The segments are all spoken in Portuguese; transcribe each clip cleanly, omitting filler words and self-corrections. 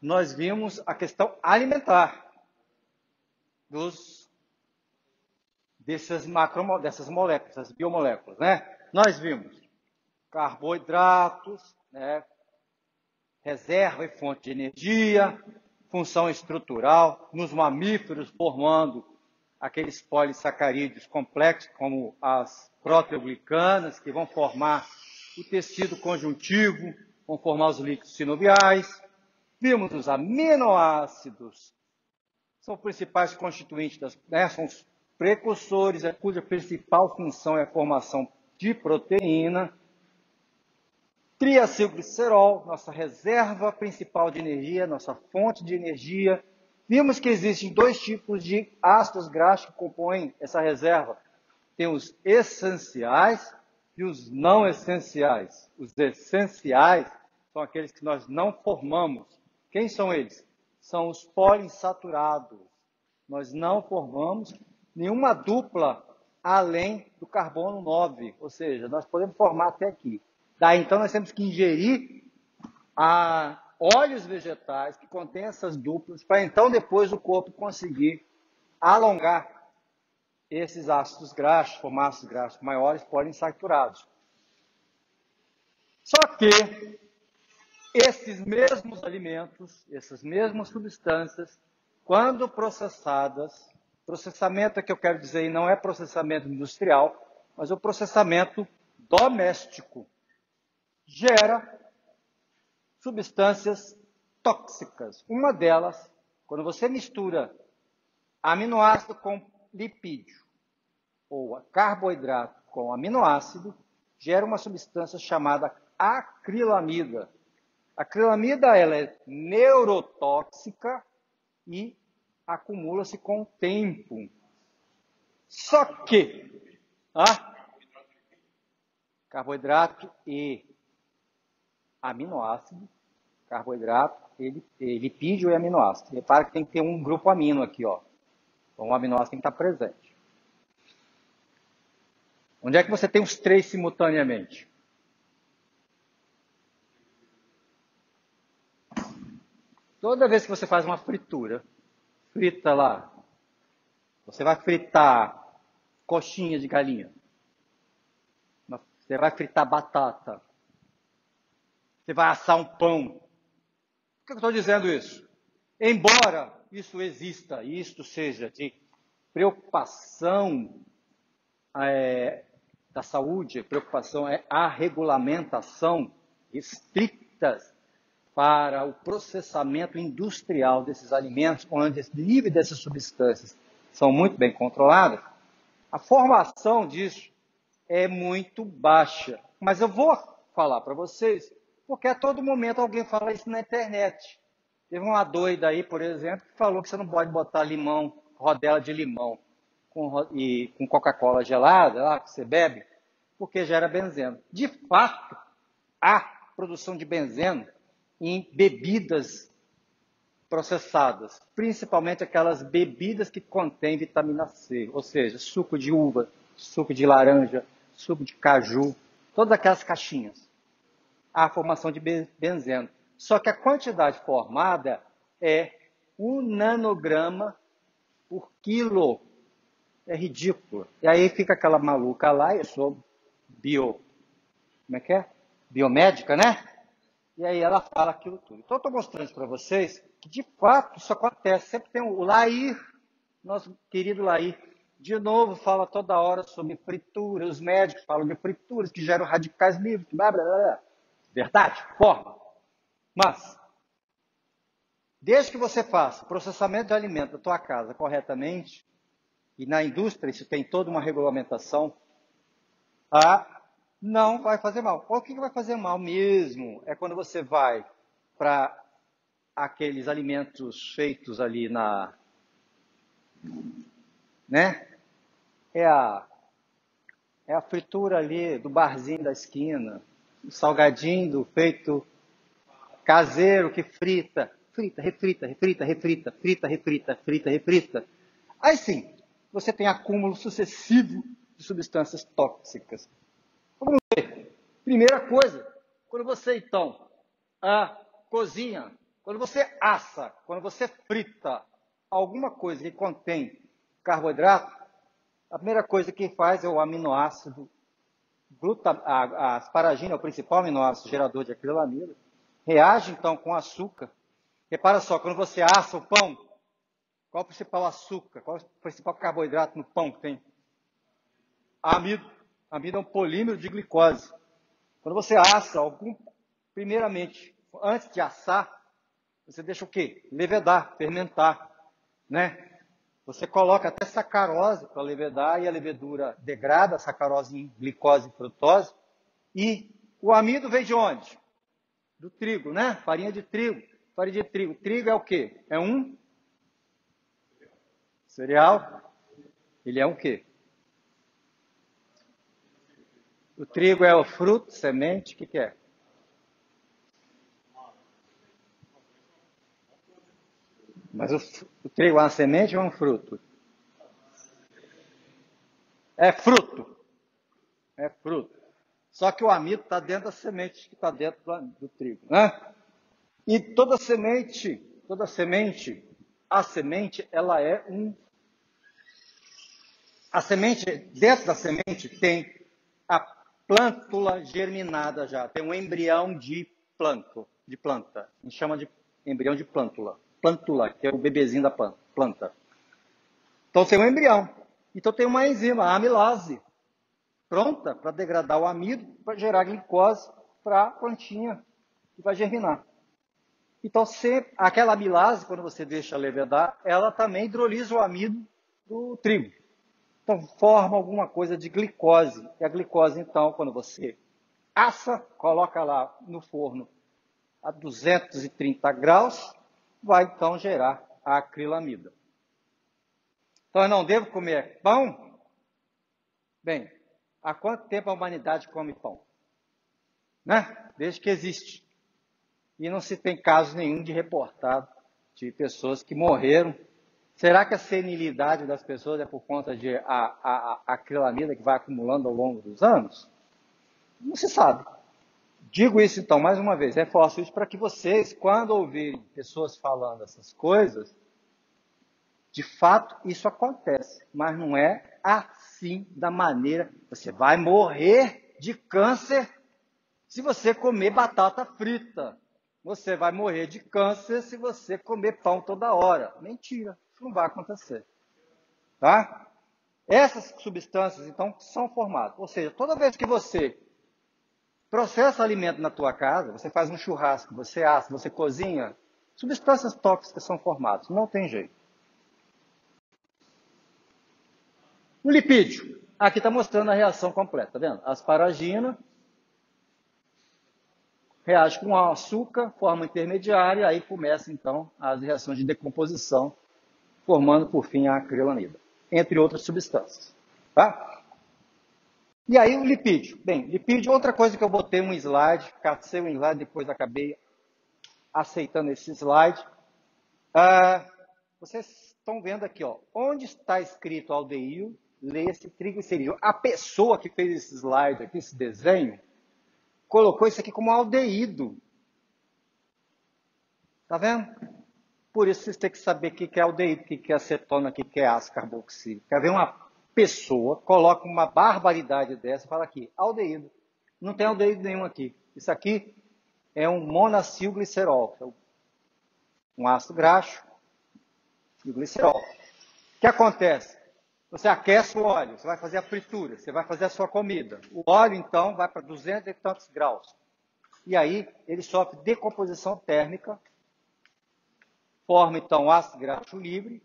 nós vimos a questão alimentar dessas moléculas, essas biomoléculas, né? Nós vimos carboidratos, né? Reserva e fonte de energia, função estrutural, nos mamíferos formando aqueles polissacarídeos complexos, como as proteoglicanas, que vão formar o tecido conjuntivo, vão formar os líquidos sinoviais. Vimos os aminoácidos, são os principais constituintes, são os precursores, cuja principal função é a formação de proteína. Triacilglicerol, nossa reserva principal de energia, nossa fonte de energia. Vimos que existem dois tipos de ácidos graxos que compõem essa reserva. Tem os essenciais e os não essenciais. Os essenciais são aqueles que nós não formamos. Quem são eles? São os poliinsaturados. Nós não formamos nenhuma dupla além do carbono 9, ou seja, nós podemos formar até aqui. Daí, então, nós temos que ingerir óleos vegetais que contêm essas duplas, para então depois o corpo conseguir alongar esses ácidos graxos, formar ácidos graxos maiores poliinsaturados. Só que esses mesmos alimentos, essas mesmas substâncias, quando processadas, processamento que eu quero dizer não é processamento industrial, mas o processamento doméstico, gera substâncias tóxicas. Uma delas, quando você mistura aminoácido com lipídio, ou carboidrato com aminoácido, gera uma substância chamada acrilamida. A acrilamida ela é neurotóxica e acumula-se com o tempo. Só que carboidrato e aminoácido, carboidrato, lipídio e aminoácido. Repara que tem que ter um grupo amino aqui, ó. Então, o aminoácido tem que estar presente. Onde é que você tem os três simultaneamente? Toda vez que você faz uma fritura, frita lá, você vai fritar coxinha de galinha, você vai fritar batata, você vai assar um pão. Por que eu estou dizendo isso? Embora isso exista, isto seja de preocupação da saúde, preocupação é a regulamentação estritas para o processamento industrial desses alimentos, onde o nível dessas substâncias são muito bem controladas, a formação disso é muito baixa. Mas eu vou falar para vocês, porque a todo momento alguém fala isso na internet. Teve uma doida aí, por exemplo, que falou que você não pode botar limão, rodela de limão com Coca-Cola gelada, lá que você bebe, porque gera benzeno. De fato, há produção de benzeno em bebidas processadas, principalmente aquelas bebidas que contêm vitamina C, ou seja, suco de uva, suco de laranja, suco de caju, todas aquelas caixinhas. Há a formação de benzeno. Só que a quantidade formada é 1 nanograma por quilo. É ridículo. E aí fica aquela maluca lá, eu sou biomédica, né? E aí ela fala aquilo tudo. Então eu estou mostrando isso para vocês que de fato isso acontece. Sempre tem o Lair, nosso querido Lair, de novo fala toda hora sobre fritura, os médicos falam de frituras que geram radicais livres, blá, blá, blá. Verdade? Forma. Mas, desde que você faça o processamento de alimento da tua casa corretamente, e na indústria isso tem toda uma regulamentação, não vai fazer mal. O que vai fazer mal mesmo é quando você vai para aqueles alimentos feitos ali né? É a fritura ali do barzinho da esquina, o salgadinho feito caseiro que frita, refrita. Aí sim, você tem acúmulo sucessivo de substâncias tóxicas. Vamos ver. Primeira coisa, quando você então cozinha Quando você assa, quando você frita alguma coisa que contém carboidrato, a primeira coisa que faz é o aminoácido a asparagina, é o principal aminoácido gerador de acrilamida, reage então com açúcar. Repara só, quando você assa o pão, qual é o principal açúcar, qual é o principal carboidrato no pão que tem? Amido. Amido é um polímero de glicose. Quando você assa primeiramente, antes de assar, você deixa o quê? Levedar, fermentar, né? Você coloca até sacarose para levedar e a levedura degrada a sacarose em glicose e frutose. E o amido vem de onde? Do trigo, né? Farinha de trigo. Farinha de trigo. Trigo é o quê? É um cereal. Ele é um quê? O trigo é o fruto, semente, o que é? Mas o trigo é uma semente ou é um fruto? É fruto. É fruto. Só que o amido está dentro da semente que está dentro do trigo, né? E toda semente, a semente, ela é a semente, dentro da semente tem a plântula germinada já, tem um embrião de planta. A gente chama de embrião de plântula. Plântula, que é o bebezinho da planta. Então tem um embrião. Então tem uma enzima, a amilase, pronta para degradar o amido, para gerar glicose para a plantinha que vai germinar. Então, aquela amilase, quando você deixa levedar, ela também hidrolisa o amido do trigo. Então, forma alguma coisa de glicose. E a glicose, então, quando você assa, coloca lá no forno a 230 graus, vai, então, gerar a acrilamida. Então, eu não devo comer pão? Bem, há quanto tempo a humanidade come pão? Né? Desde que existe. E não se tem caso nenhum de reportado de pessoas que morreram. Será que a senilidade das pessoas é por conta de a acrilamida que vai acumulando ao longo dos anos? Não se sabe. Digo isso então, mais uma vez, reforço isso para que vocês, quando ouvirem pessoas falando essas coisas, de fato isso acontece, mas não é assim da maneira. Você vai morrer de câncer se você comer batata frita. Você vai morrer de câncer se você comer pão toda hora. Mentira, isso não vai acontecer. Tá? Essas substâncias, então, são formadas. Ou seja, toda vez que você processa alimento na tua casa, você faz um churrasco, você assa, você cozinha, substâncias tóxicas são formadas. Não tem jeito. O lipídio. Aqui está mostrando a reação completa, tá vendo? Asparagina reage com açúcar, forma intermediária, aí começa então as reações de decomposição, formando por fim a acrilamida, entre outras substâncias. Tá? E aí o lipídio. Bem, lipídio, outra coisa que eu botei um slide, cacei um slide, depois acabei aceitando esse slide. Vocês estão vendo aqui, ó, onde está escrito aldeído, lê-se triglicerídeo. A pessoa que fez esse slide aqui, esse desenho, colocou isso aqui como aldeído. Tá vendo? Por isso vocês têm que saber o que é aldeído, o que é acetona, o que é ácido carboxílico. Quer ver uma pessoa, coloca uma barbaridade dessa e fala aqui, aldeído. Não tem aldeído nenhum aqui. Isso aqui é um monacilglicerol, é um ácido graxo e o glicerol. O que acontece? Você aquece o óleo, você vai fazer a fritura, você vai fazer a sua comida. O óleo, então, vai para 200 e tantos graus. E aí, ele sofre decomposição térmica, forma, então, ácido graxo livre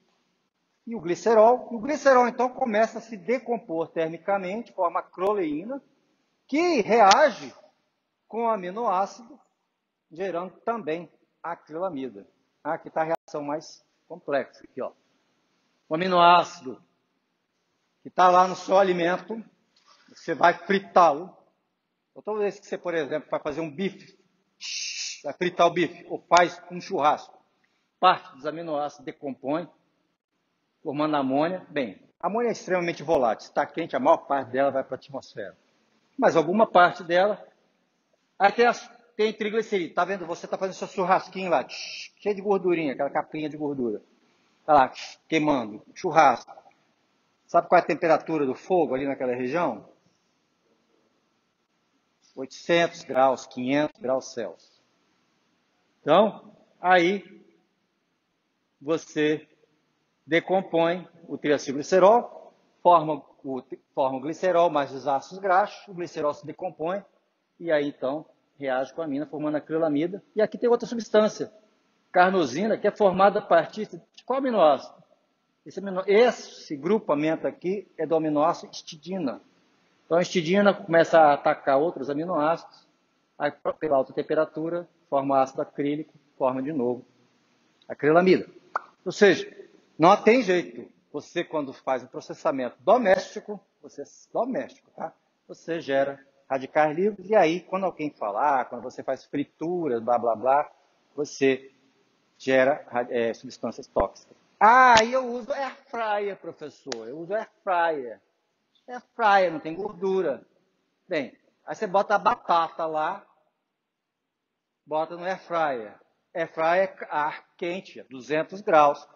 e o glicerol. O glicerol, então, começa a se decompor termicamente, forma acroleína, que reage com o aminoácido, gerando também acrilamida. Aqui está a reação mais complexa. Aqui, ó. O aminoácido que está lá no seu alimento, você vai fritá-lo. Então, toda vez que você, por exemplo, vai fazer um bife, vai fritar o bife, ou faz um churrasco, parte dos aminoácidos decompõe, formando amônia. Bem, a amônia é extremamente volátil. Se está quente, a maior parte dela vai para a atmosfera. Mas alguma parte dela, aí tem tem triglicerídeo. Tá vendo? Você tá fazendo seu churrasquinho lá, cheio de gordurinha, aquela capinha de gordura. Tá lá, queimando. Churrasco. Sabe qual é a temperatura do fogo ali naquela região? 800 graus, 500 graus Celsius. Então, aí você decompõe o triacilglicerol, forma o glicerol mais os ácidos graxos, o glicerol se decompõe e aí então reage com a amina formando acrilamida. E aqui tem outra substância, carnosina, que é formada a partir de qual aminoácido? Esse grupamento aqui é do aminoácido histidina. Então a histidina começa a atacar outros aminoácidos, aí pela alta temperatura forma ácido acrílico, forma de novo acrilamida. Ou seja, não tem jeito. Você, quando faz um processamento doméstico, tá? Você gera radicais livres, e aí, quando alguém falar, quando você faz frituras, blá, blá, blá, você gera substâncias tóxicas. Ah, e eu uso air fryer, professor. Eu uso air fryer. Air fryer, não tem gordura. Bem, aí você bota a batata lá, bota no air fryer. Air fryer é ar quente, 200 graus.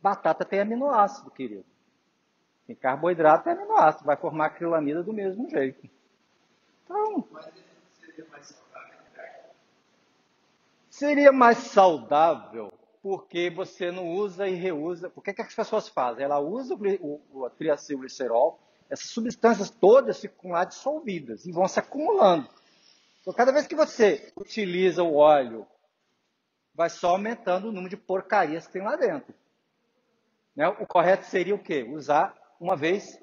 Batata tem aminoácido, querido. Tem carboidrato e aminoácido. Vai formar acrilamida do mesmo jeito. Então, seria mais saudável porque você não usa e reusa. Por que as pessoas fazem? Ela usa o triacilglicerol, essas substâncias todas ficam lá dissolvidas e vão se acumulando. Então, cada vez que você utiliza o óleo, vai só aumentando o número de porcarias que tem lá dentro. Né? O correto seria o quê? Usar uma vez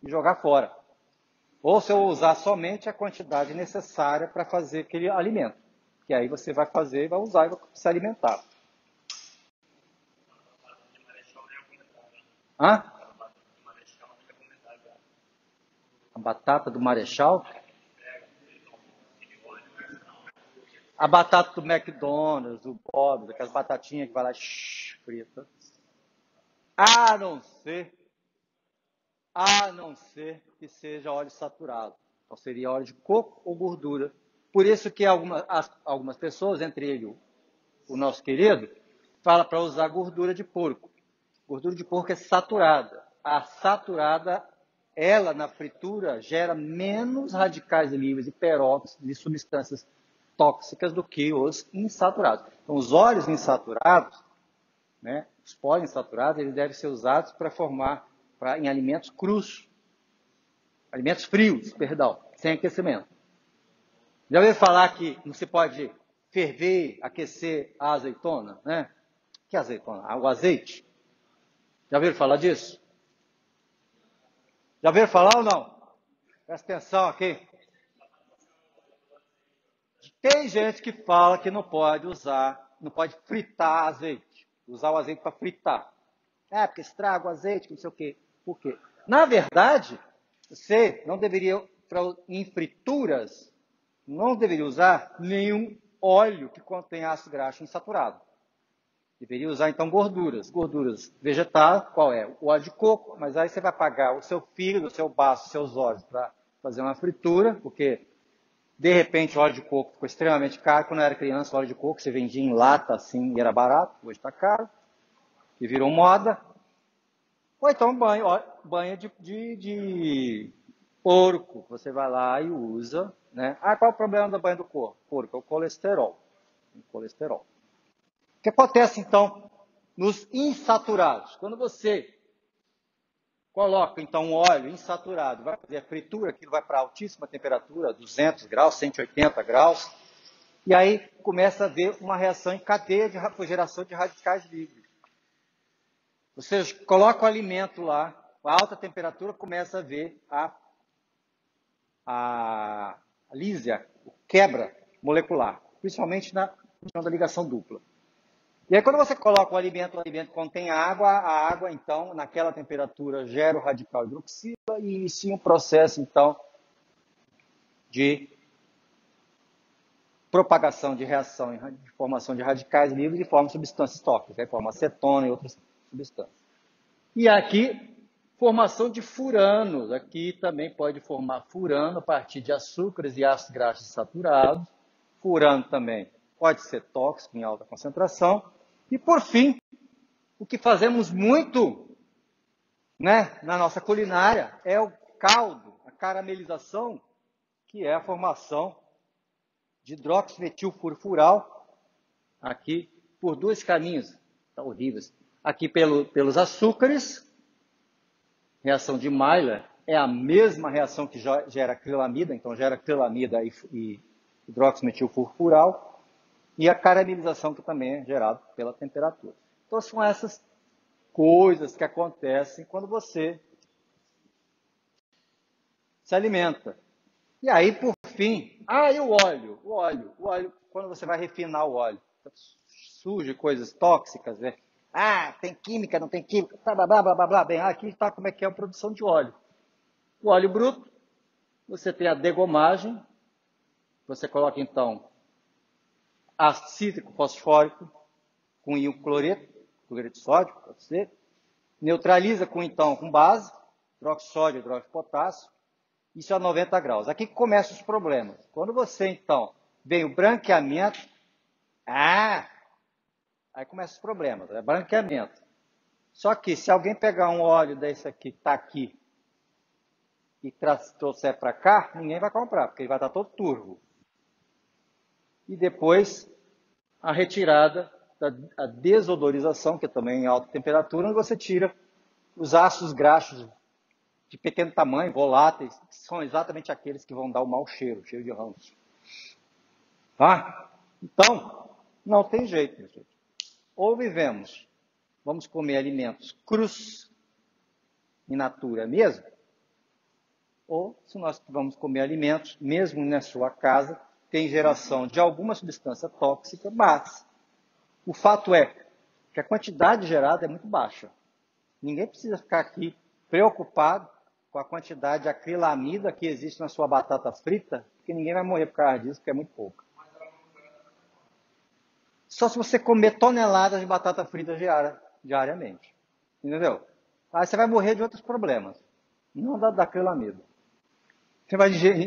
e jogar fora. Ou se eu usar somente a quantidade necessária para fazer aquele alimento. Que aí você vai fazer, vai usar e vai se alimentar. Hã? A batata do Marechal? A batata do McDonald's, do Bob's, aquelas batatinhas que vai lá frita. A não ser que seja óleo saturado. Então seria óleo de coco ou gordura. Por isso que algumas pessoas, entre ele o nosso querido, fala para usar gordura de porco. Gordura de porco é saturada. A saturada, ela na fritura, gera menos radicais livres e peróxidos e substâncias tóxicas do que os insaturados. Então, os óleos insaturados, né, os poliinsaturados, eles devem ser usados para formar em alimentos crus, alimentos frios, perdão, sem aquecimento. Já ouviu falar que não se pode ferver, aquecer a azeitona, né? Que azeitona? O azeite. Já ouviram falar disso? Já ouviram falar ou não? Presta atenção aqui. Tem gente que fala que não pode fritar azeite. Usar o azeite para fritar. Porque estraga o azeite, não sei o quê. Por quê? Na verdade, você não deveria, em frituras, não deveria usar nenhum óleo que contém ácido graxo insaturado. Deveria usar, então, gorduras. Gorduras vegetais, qual é? O óleo de coco, mas aí você vai pagar o seu fígado, o seu baço, os seus olhos para fazer uma fritura, porque, de repente, o óleo de coco ficou extremamente caro. Quando eu era criança, o óleo de coco você vendia em lata, assim, e era barato. Hoje está caro. E virou moda. Ou então banho de porco. Você vai lá e usa, né? Qual é o problema da banha do porco? É o colesterol. O que acontece, então, nos insaturados? Quando você coloca, então, um óleo insaturado, vai fazer a fritura, aquilo vai para altíssima temperatura, 200 graus, 180 graus, e aí começa a haver uma reação em cadeia de geração de radicais livres. Você coloca o alimento lá, a alta temperatura começa a ver a lísia, quebra molecular, principalmente na questão da ligação dupla. E aí, quando você coloca o alimento contém água, a água, então, naquela temperatura, gera o radical hidroxila e inicia um processo, então, de propagação de reação, de formação de radicais livres e forma substâncias tóxicas, aí forma acetona e outras substâncias. E aqui, formação de furanos. Aqui também pode formar furano a partir de açúcares e ácidos graxos saturados. furano também pode ser tóxico em alta concentração. E, por fim, o que fazemos muito, né, na nossa culinária é o caldo, a caramelização, que é a formação de hidroximetilfurfural, aqui por dois caminhos, tá horríveis. Aqui pelos açúcares, reação de Maillard, é a mesma reação que gera acrilamida, então gera acrilamida e hidroximetilfurfural, e a caramelização que também é gerada pela temperatura. Então são essas coisas que acontecem quando você se alimenta. E aí, por fim, e o óleo? O óleo, quando você vai refinar o óleo, surge coisas tóxicas, né? Tem química, não tem química, blá, blá, blá, blá, blá. Bem, aqui está como é que é a produção de óleo. O óleo bruto, você tem a degomagem, você coloca então ácido cítrico fosfórico com íon cloreto de sódio, pode ser, neutraliza com base, hidroxódio, hidróxido de potássio, isso a 90 graus. Aqui que começam os problemas. Quando você, então, vem o branqueamento, aí começam os problemas, é branqueamento. Só que se alguém pegar um óleo desse aqui, que está aqui, e trouxer para cá, ninguém vai comprar, porque ele vai estar todo turvo. E depois, a retirada, a desodorização, que é também em alta temperatura, onde você tira os ácidos graxos de pequeno tamanho, voláteis, que são exatamente aqueles que vão dar o mau cheiro, cheiro de ranço. Tá? Então, não tem jeito, meu gente. Ou vamos comer alimentos crus, in natura mesmo, ou se nós vamos comer alimentos, mesmo na sua casa, tem geração de alguma substância tóxica, mas o fato é que a quantidade gerada é muito baixa. Ninguém precisa ficar aqui preocupado com a quantidade de acrilamida que existe na sua batata frita, porque ninguém vai morrer por causa disso, porque é muito pouco. Só se você comer toneladas de batata frita diariamente. Entendeu? Aí você vai morrer de outros problemas, não da acrilamida. Você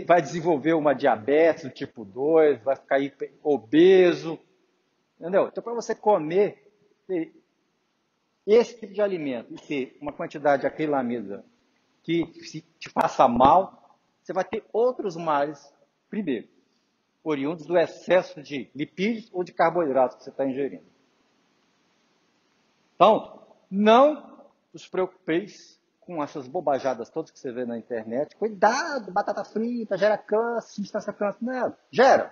vai desenvolver uma diabetes do tipo 2, vai ficar obeso. Entendeu? Então, para você comer esse tipo de alimento e ter uma quantidade de acrilamida que te faça mal, você vai ter outros males, primeiro, oriundos do excesso de lipídios ou de carboidratos que você está ingerindo. Então, não os preocupeis com essas bobajadas todas que você vê na internet. Cuidado, batata frita, gera câncer, substância câncer. Não, gera.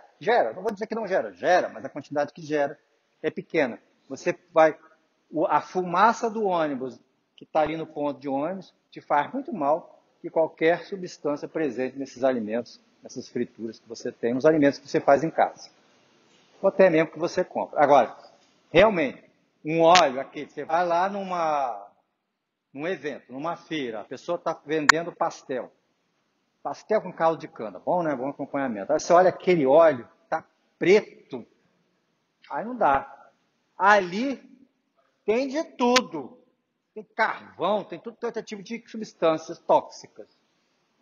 Não vou dizer que não gera, mas a quantidade que gera é pequena. A fumaça do ônibus que está ali no ponto de ônibus te faz muito mal que qualquer substância presente nesses alimentos, nessas frituras que você tem, nos alimentos que você faz em casa. Ou até mesmo que você compra. Agora, realmente, um óleo aqui, você vai lá num evento, numa feira, a pessoa está vendendo pastel. Pastel com caldo de cana, bom, né? Bom acompanhamento. Aí você olha aquele óleo, tá preto. Aí não dá. Ali tem de tudo. Tem carvão, tem todo tipo de substâncias tóxicas.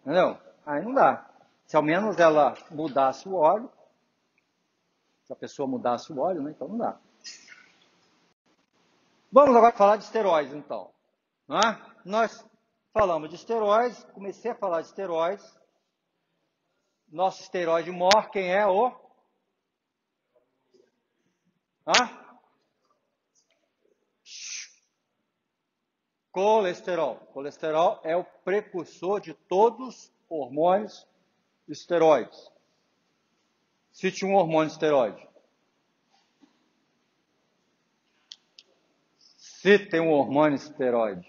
Entendeu? Aí não dá. Se ao menos ela mudasse o óleo, se a pessoa mudasse o óleo, né? Então não dá. Vamos agora falar de esteroides, então. Nós falamos de esteroides, comecei a falar de esteroides. Nosso esteroide maior, quem é o? Colesterol. Colesterol é o precursor de todos os hormônios esteroides. Cite um hormônio esteroide. Cite um hormônio esteroide.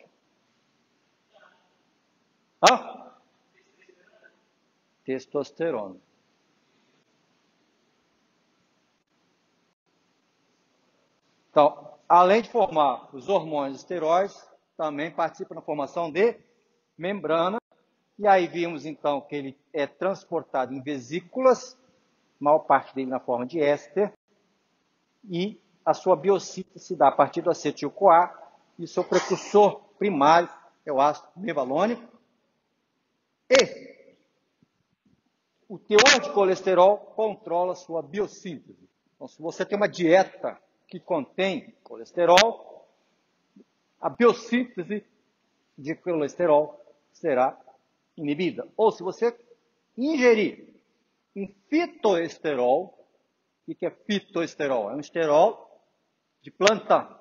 Testosterona. Então, além de formar os hormônios esteroides, também participa na formação de membrana. E aí vimos, então, que ele é transportado em vesículas, maior parte dele na forma de éster, e a sua biossíntese se dá a partir do acetil-CoA, e o seu precursor primário é o ácido mevalônico. E o teor de colesterol controla a sua biossíntese. Então, se você tem uma dieta que contém colesterol, a biossíntese de colesterol será inibida. Ou se você ingerir um fitoesterol, o que é fitoesterol? É um esterol de planta.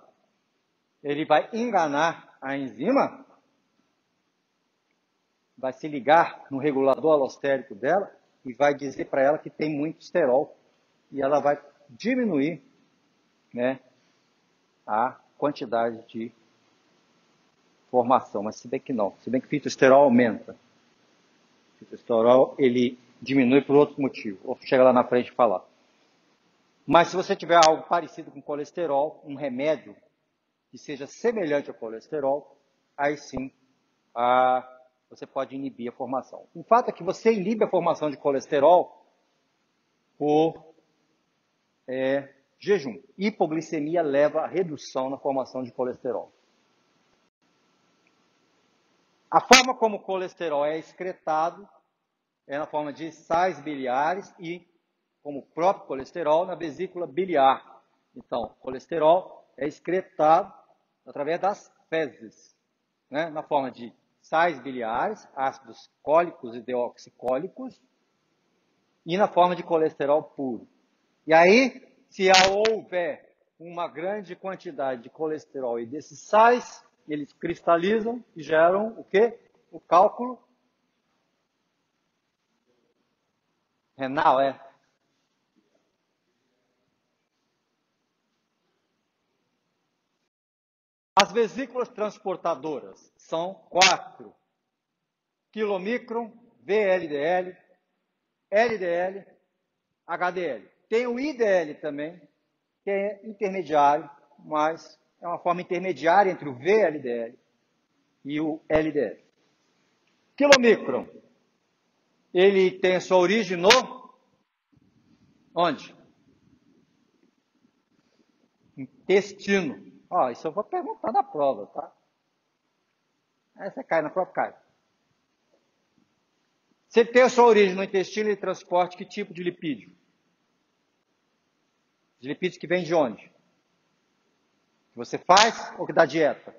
Ele vai enganar a enzima, vai se ligar no regulador alostérico dela e vai dizer para ela que tem muito esterol e ela vai diminuir, né, a quantidade de formação. Mas se bem que não, se bem que fitoesterol aumenta. Fitoesterol ele diminui por outro motivo. Vou chegar lá na frente e falar. Mas se você tiver algo parecido com colesterol, um remédio que seja semelhante ao colesterol, aí sim você pode inibir a formação. O fato é que você inibe a formação de colesterol por jejum. Hipoglicemia leva à redução na formação de colesterol. A forma como o colesterol é excretado é na forma de sais biliares e, como o próprio colesterol, na vesícula biliar. Então, o colesterol é excretado através das fezes, né? Na forma de sais biliares, ácidos cólicos e deoxicólicos, e na forma de colesterol puro. E aí, se houver uma grande quantidade de colesterol e desses sais, eles cristalizam e geram o quê? O cálculo renal, As vesículas transportadoras são 4. Quilomicron, VLDL, LDL, HDL. Tem o IDL também, que é intermediário, mas é uma forma intermediária entre o VLDL e o LDL. Quilomicron, ele tem a sua origem no... Onde? Intestino. Isso eu vou perguntar na prova, tá? Aí você cai na prova, cai. Se ele tem a sua origem no intestino, ele transporta que tipo de lipídio? Os lipídios que vêm de onde? Que você faz ou que dá dieta?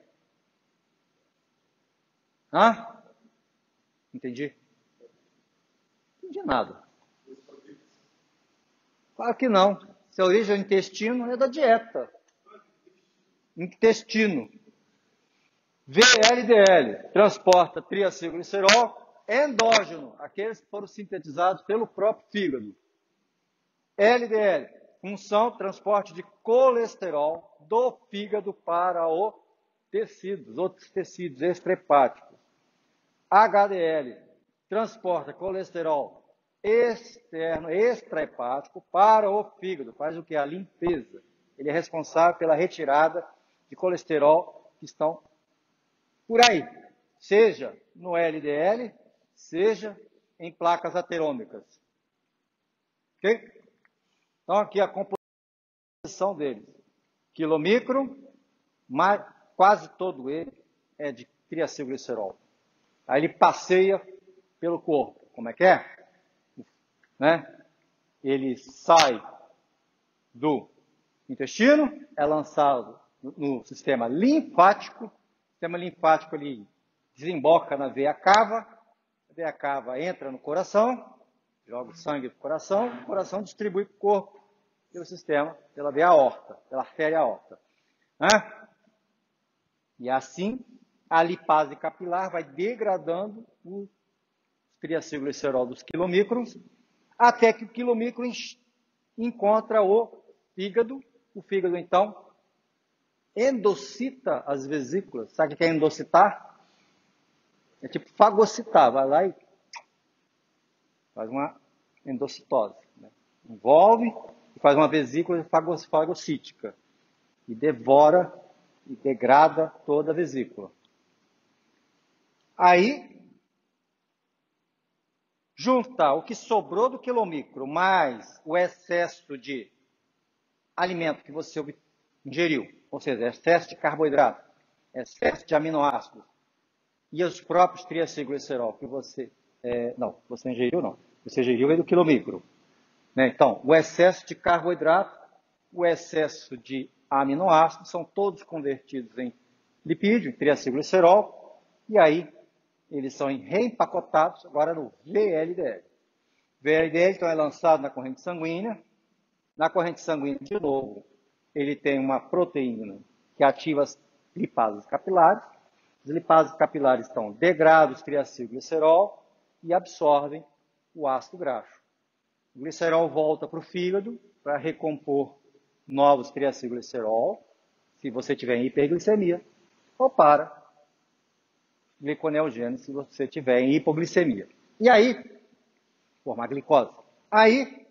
Entendi? Não entendi nada. Claro que não. Se a origem é no intestino, é da dieta. Intestino. VLDL transporta triacilglicerol endógeno, aqueles que foram sintetizados pelo próprio fígado. LDL, função transporte de colesterol do fígado para os outros tecidos extrahepáticos. HDL, transporta colesterol externo, extrahepático para o fígado, faz o que? A limpeza. Ele é responsável pela retirada de colesterol que estão por aí, seja no LDL, seja em placas aterômicas. Ok? Então, aqui a composição deles. Quilomicron, mas quase todo ele é de triacilglicerol. Aí ele passeia pelo corpo. Como é que é? Né? Ele sai do intestino, é lançado no sistema linfático. O sistema linfático ele desemboca na veia cava. A veia cava entra no coração, joga o sangue para o coração distribui para o corpo pelo sistema, pela veia aorta, pela artéria aorta. E assim, a lipase capilar vai degradando o triacilglicerol dos quilomicrons, até que o quilomicron encontra o fígado. O fígado, então, endocita as vesículas. Sabe o que é endocitar? É tipo fagocitar. Vai lá e faz uma endocitose. Né? Envolve e faz uma vesícula fagocítica. E devora e degrada toda a vesícula. Aí, junta o que sobrou do quilomicron mais o excesso de alimento que você ingeriu, ou seja, excesso de carboidrato, excesso de aminoácidos, e os próprios triacilglicerol que você... você ingeriu, não. ou seja, G vem do quilomicro. Né? Então, o excesso de carboidrato, o excesso de aminoácidos são todos convertidos em lipídio, em triacilglicerol, e aí eles são reempacotados agora no VLDL. VLDL então é lançado na corrente sanguínea. Na corrente sanguínea, de novo, ele tem uma proteína que ativa as lipases capilares. As lipases capilares então degradam os triacilglicerol e absorvem o ácido graxo. O glicerol volta para o fígado para recompor novos triacilglicerol, se você tiver em hiperglicemia, ou para gliconeogênese, se você tiver em hipoglicemia. E aí, formar glicose. Aí,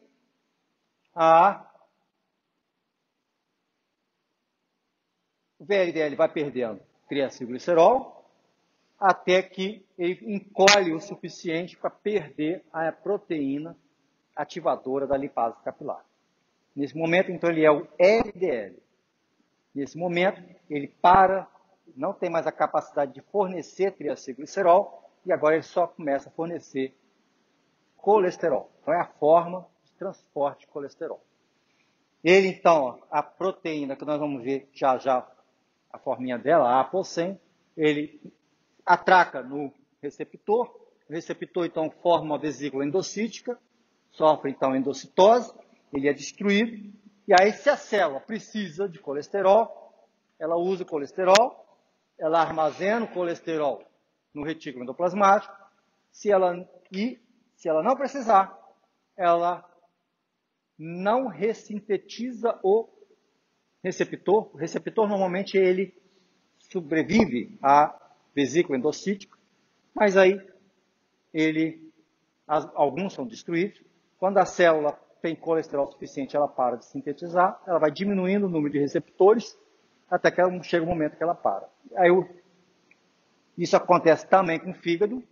o VLDL vai perdendo triacilglicerol até que ele encolhe o suficiente para perder a proteína ativadora da lipase capilar. Nesse momento, então, ele é o LDL. Nesse momento, ele para, não tem mais a capacidade de fornecer triacilglicerol e agora ele só começa a fornecer colesterol. Então, é a forma de transporte de colesterol. Ele, então, a proteína, que nós vamos ver já já a forminha dela, a apoCEM, ele atraca no receptor. O receptor, então, forma uma vesícula endocítica, sofre, então, endocitose, ele é destruído. E aí, se a célula precisa de colesterol, ela usa o colesterol, ela armazena o colesterol no retículo endoplasmático. Se ela não precisar, ela não ressintetiza o receptor. O receptor, normalmente, ele sobrevive à vesícula endocítica, mas aí alguns são destruídos. Quando a célula tem colesterol suficiente, ela para de sintetizar, ela vai diminuindo o número de receptores, até que chega um momento que ela para. Aí, isso acontece também com o fígado,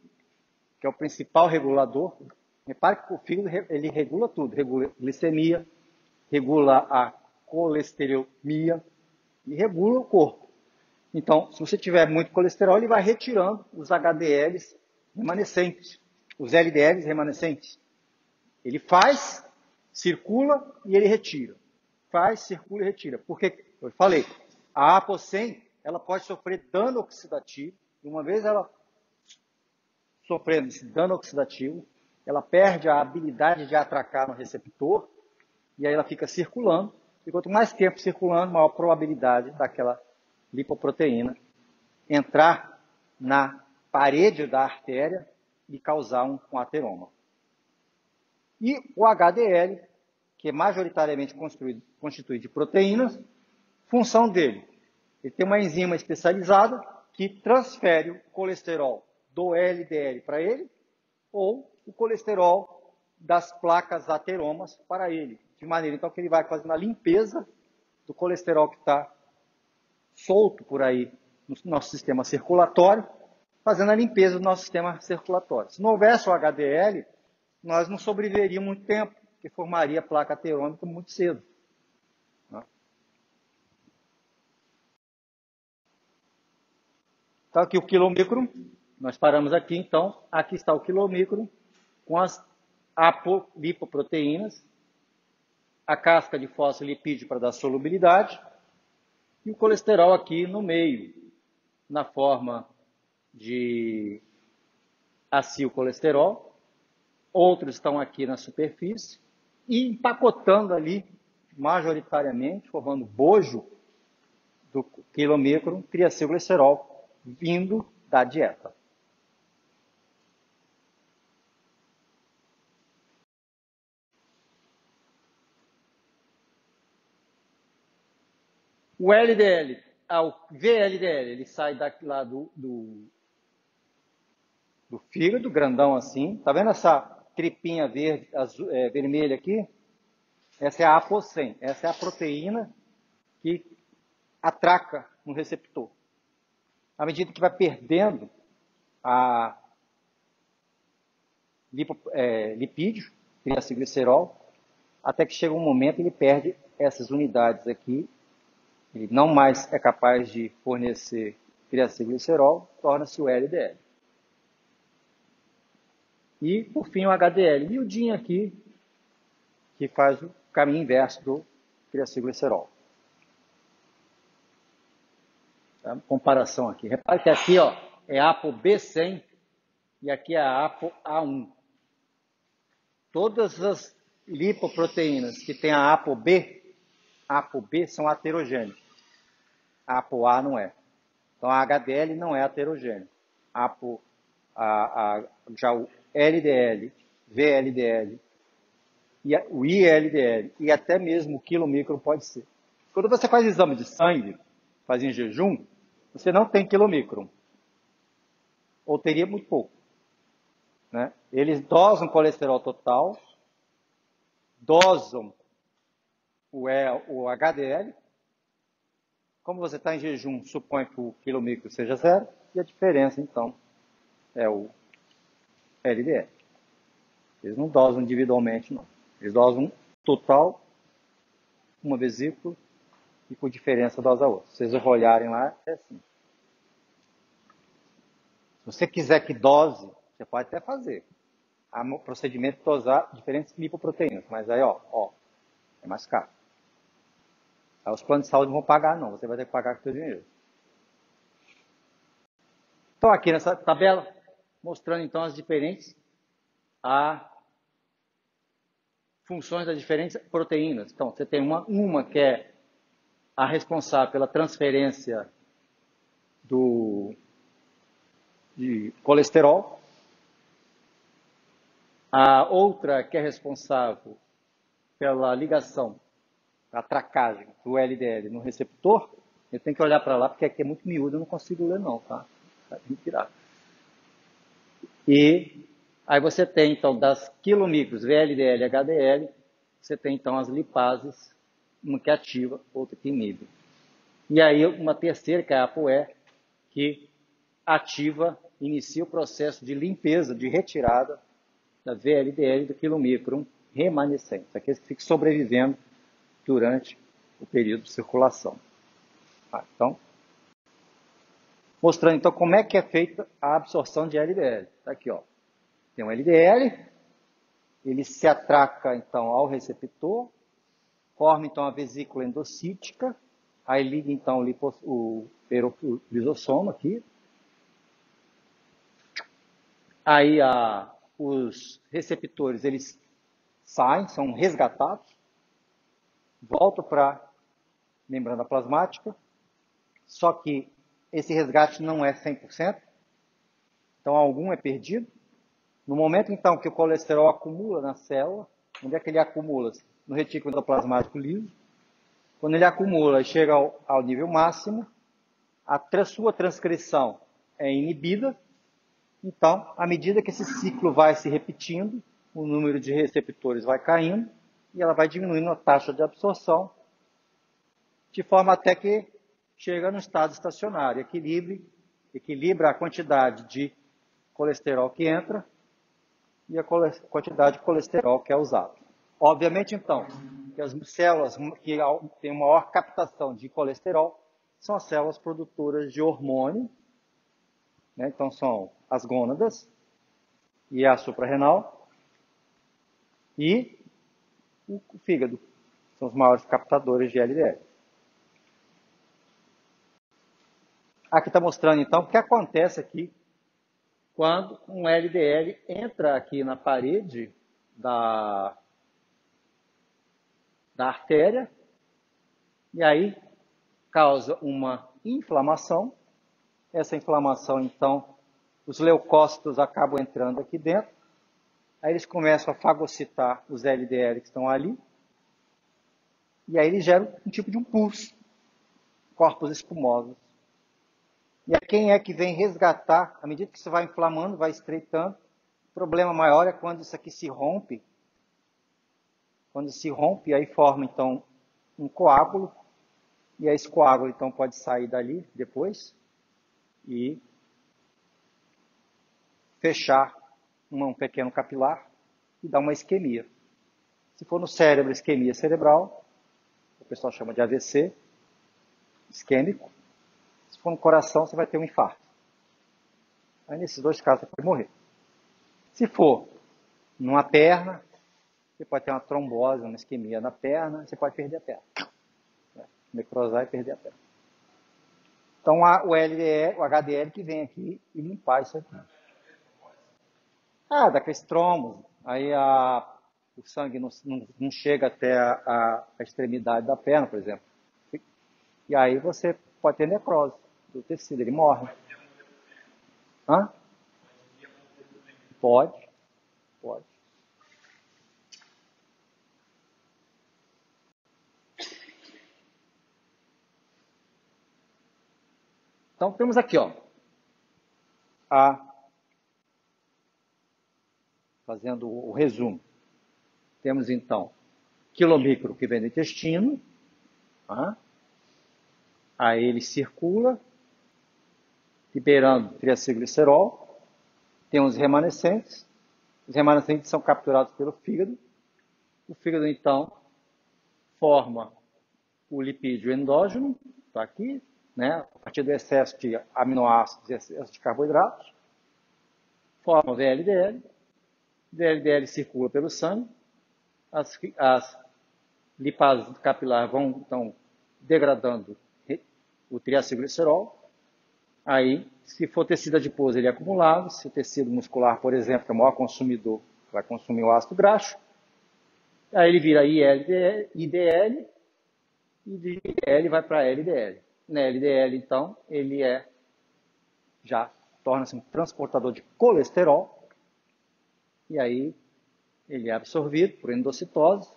que é o principal regulador. Repare que o fígado ele regula tudo, regula a glicemia, regula a colesteremia e regula o corpo. Então, se você tiver muito colesterol, ele vai retirando os HDLs remanescentes, os LDLs remanescentes. Ele faz, circula e ele retira. Faz, circula e retira. Porque, eu falei, a apoCEM, ela pode sofrer dano oxidativo. E uma vez ela sofrendo esse dano oxidativo, ela perde a habilidade de atracar no receptor e aí ela fica circulando. E quanto mais tempo circulando, maior a probabilidade daquela lipoproteína entrar na parede da artéria e causar um ateroma. E o HDL, que é majoritariamente constituído de proteínas, função dele, ele tem uma enzima especializada que transfere o colesterol do LDL para ele, ou o colesterol das placas ateromas para ele, de maneira então que ele vai fazendo a limpeza do colesterol que está solto por aí no nosso sistema circulatório, fazendo a limpeza do nosso sistema circulatório. Se não houvesse o HDL, nós não sobreviveríamos muito tempo, porque formaria placa aterômica muito cedo. Então, aqui o quilomicro, nós paramos aqui, então, aqui está o quilomicro com as apolipoproteínas, a casca de fosfolipídio para dar solubilidade, e o colesterol aqui no meio, na forma de acilcolesterol. Outros estão aqui na superfície e empacotando ali, majoritariamente, formando bojo do quilomicro, triacilglicerol, vindo da dieta. O LDL, o VLDL, ele sai lá do fígado, grandão assim. Tá vendo essa tripinha verde, vermelha aqui? Essa é a apoCEM, essa é a proteína que atraca no receptor. À medida que vai perdendo a lipídio, triacilglicerol, até que chega um momento que ele perde essas unidades aqui, ele não mais é capaz de fornecer triacilglicerol, torna-se o LDL. E, por fim, o HDL. E o DIN aqui, que faz o caminho inverso do triacilglicerol. Tá? Comparação aqui. Repare que aqui ó, é ApoB100 e aqui é a ApoA1. Todas as lipoproteínas que têm a ApoB são aterogêneas. A ApoA não é. Então a HDL não é aterogêneo. Já o LDL, VLDL, e o ILDL e até mesmo o quilomicro pode ser. Quando você faz exame de sangue, faz em jejum, você não tem quilomicro. Ou teria muito pouco. Né? Eles dosam o colesterol total, dosam o HDL. Como você está em jejum, supõe que o quilomicro seja zero, e a diferença, então, é o LDL. Eles não dosam individualmente, não. Eles dosam total, uma vesícula, e por diferença dosa a outra. Se vocês olharem lá, é assim. Se você quiser que dose, você pode até fazer. Há um procedimento de dosar diferentes lipoproteínas, mas aí, ó, é mais caro. Aí os planos de saúde não vão pagar, não. Você vai ter que pagar com o seu dinheiro. Então, aqui nessa tabela, mostrando então as diferentes funções das diferentes proteínas. Então, você tem uma que é a responsável pela transferência de colesterol. A outra que é responsável pela ligação, a tracagem do LDL no receptor. Eu tenho que olhar para lá porque aqui é muito miúdo, eu não consigo ler não, tá? Tem que tirar. E aí você tem, então, das quilomicros, VLDL e HDL, você tem, então, as lipases, uma que ativa, outra que inibe. E aí uma terceira, que é a ApoE, que ativa, inicia o processo de limpeza, de retirada da VLDL do quilomicron remanescente, aqueles que ficam sobrevivendo durante o período de circulação. Tá? Então, mostrando então como é que é feita a absorção de LDL. Tá aqui, ó. Tem um LDL, ele se atraca então ao receptor, forma então a vesícula endocítica, aí liga então o lisossomo aqui, aí os receptores eles saem, são resgatados, voltam para a membrana plasmática, só que esse resgate não é 100%, então algum é perdido. No momento então que o colesterol acumula na célula, onde é que ele acumula? No retículo endoplasmático liso. Quando ele acumula e chega ao nível máximo, a sua transcrição é inibida. Então, à medida que esse ciclo vai se repetindo, o número de receptores vai caindo e ela vai diminuindo a taxa de absorção, de forma até que chega no estado estacionário, equilibra a quantidade de colesterol que entra e a quantidade de colesterol que é usado. Obviamente, então, que as células que têm maior captação de colesterol são as células produtoras de hormônio, né? Então são as gônadas e a suprarrenal e o fígado, são os maiores captadores de LDL. Aqui está mostrando então o que acontece aqui quando um LDL entra aqui na parede da artéria e aí causa uma inflamação. Essa inflamação, então, os leucócitos acabam entrando aqui dentro, aí eles começam a fagocitar os LDL que estão ali, e aí eles geram um tipo de um pulso, corpos espumosos. E aí quem é que vem resgatar, à medida que você vai inflamando, vai estreitando, o problema maior é quando isso aqui se rompe. Quando se rompe, aí forma, então, um coágulo, e aí esse coágulo, então, pode sair dali depois e fechar um pequeno capilar e dar uma isquemia. Se for no cérebro, isquemia cerebral, o pessoal chama de AVC, isquêmico. Se for no coração, você vai ter um infarto. Aí nesses dois casos você pode morrer. Se for numa perna, você pode ter uma trombose, uma isquemia na perna, você pode perder a perna. Necrosar e perder a perna. Então, o LDL, o HDL que vem aqui e limpar isso aqui. Daqueles trombos. Aí o sangue não chega até a extremidade da perna, por exemplo. E aí você pode ter necrose do tecido, ele morre. Hã? Pode. Então, temos aqui, ó, fazendo o resumo. Temos, então, quilomicro que vem do intestino. Aí ele circula, liberando triacilglicerol. Tem os remanescentes. Os remanescentes são capturados pelo fígado. O fígado, então, forma o lipídio endógeno, está aqui, né? A partir do excesso de aminoácidos e excesso de carboidratos. Forma o VLDL. O VLDL circula pelo sangue. As lipases capilares vão, então, degradando o triacilglicerol. Aí, se for tecido adiposo, ele é acumulado. Se o tecido muscular, por exemplo, que é o maior consumidor, vai consumir o ácido graxo. Aí ele vira IDL, e de IDL vai para LDL. Na LDL, então, ele já torna-se um transportador de colesterol. E aí, ele é absorvido por endocitose.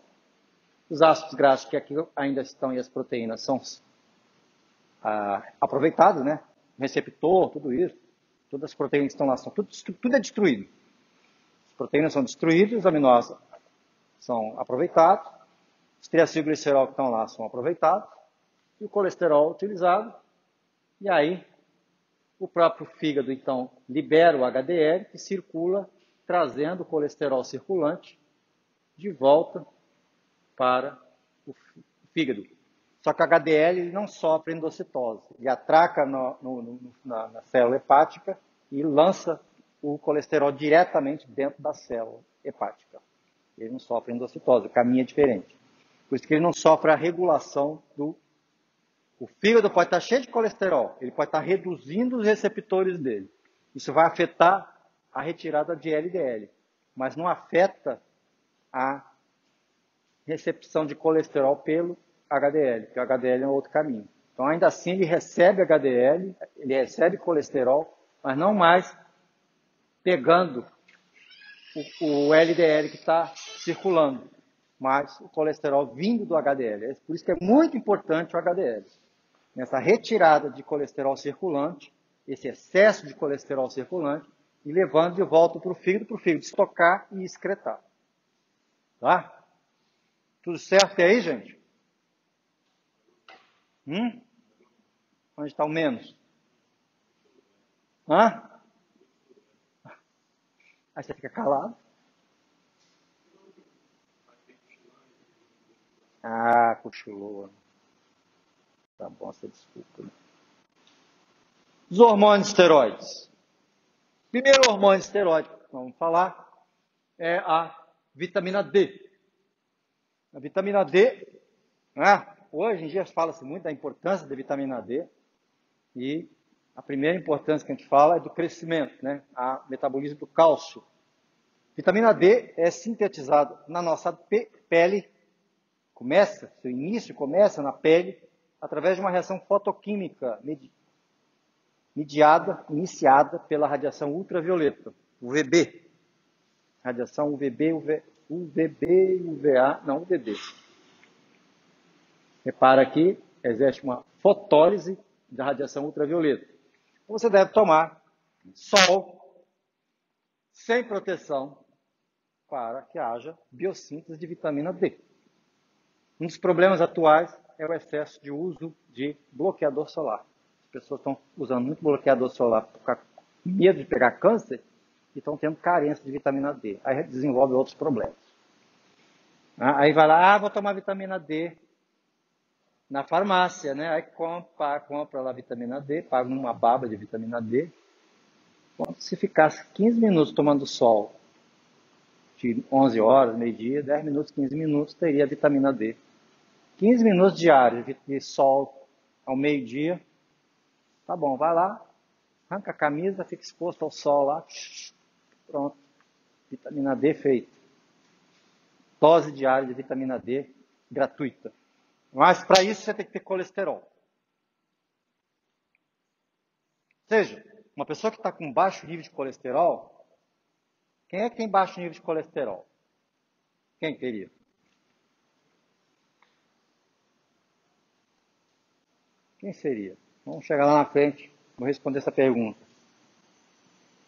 Os ácidos graxos que aqui ainda estão e as proteínas são aproveitados, né? Receptor, tudo isso. Todas as proteínas que estão lá, tudo é destruído. As proteínas são destruídas, os aminoácidos são aproveitados, os triacilglicerol que estão lá são aproveitados, e o colesterol utilizado. E aí, o próprio fígado, então, libera o HDL, que circula, trazendo o colesterol circulante de volta para o fígado. Só que o HDL ele não sofre endocitose. Ele atraca na célula hepática e lança o colesterol diretamente dentro da célula hepática. Ele não sofre endocitose, o caminho é diferente. Por isso que ele não sofre a regulação do... O fígado pode estar cheio de colesterol, ele pode estar reduzindo os receptores dele. Isso vai afetar a retirada de LDL, mas não afeta a recepção de colesterol pelo HDL, porque o HDL é um outro caminho. Então, ainda assim, ele recebe HDL, ele recebe colesterol, mas não mais pegando o LDL que está circulando, mas o colesterol vindo do HDL. Por isso que é muito importante o HDL. Nessa retirada de colesterol circulante, esse excesso de colesterol circulante, e levando de volta para o fígado estocar e excretar. Tá? Tudo certo aí, gente? Onde está o menos? Aí você fica calado. Cochilou. Tá bom, você desculpa. Os hormônios esteroides. Primeiro hormônio esteroide que vamos falar é a vitamina D. A vitamina D, hoje em dia fala-se muito da importância da vitamina D, e a primeira importância que a gente fala é do crescimento, né? A metabolismo do cálcio. Vitamina D é sintetizada na nossa pele, seu início começa na pele, através de uma reação fotoquímica iniciada pela radiação ultravioleta, UVB. Radiação UVB, UVA, não UVB. Repara aqui, existe uma fotólise da radiação ultravioleta. Você deve tomar sol sem proteção para que haja biossíntese de vitamina D. Um dos problemas atuais é o excesso de uso de bloqueador solar. As pessoas estão usando muito bloqueador solar por medo de pegar câncer e estão tendo carência de vitamina D. Aí desenvolve outros problemas. Aí vai lá, vou tomar vitamina D na farmácia, né? Aí compra lá vitamina D, paga uma baba de vitamina D. Se ficasse 15 minutos tomando sol, de 11 horas, meio-dia, 10 minutos, 15 minutos, teria vitamina D. 15 minutos diários de sol ao meio-dia, tá bom, vai lá, arranca a camisa, fica exposto ao sol lá, pronto, vitamina D feita. Dose diária de vitamina D gratuita. Mas para isso você tem que ter colesterol. Ou seja, uma pessoa que está com baixo nível de colesterol, quem é que tem baixo nível de colesterol? Quem teria? Quem seria? Vamos chegar lá na frente, vou responder essa pergunta.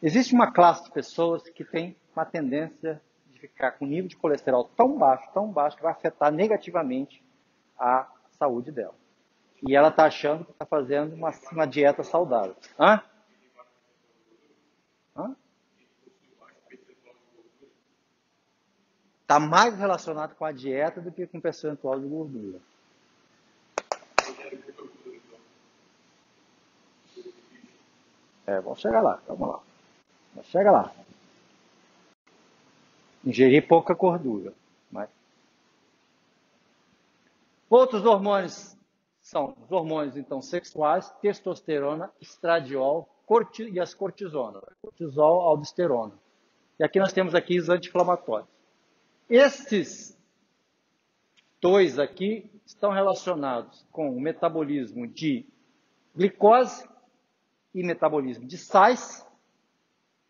Existe uma classe de pessoas que tem uma tendência de ficar com nível de colesterol tão baixo, que vai afetar negativamente a saúde dela. E ela está achando que está fazendo uma dieta saudável. Hã? Está mais relacionado com a dieta do que com o percentual de gordura. Vamos chegar lá, vamos lá. Chega lá. Ingerir pouca gordura. Mas... Outros hormônios são os hormônios então, sexuais, testosterona, estradiol e as cortisonas. Cortisol, aldosterona. E aqui nós temos aqui os anti-inflamatórios. Esses dois aqui estão relacionados com o metabolismo de glicose e metabolismo de sais,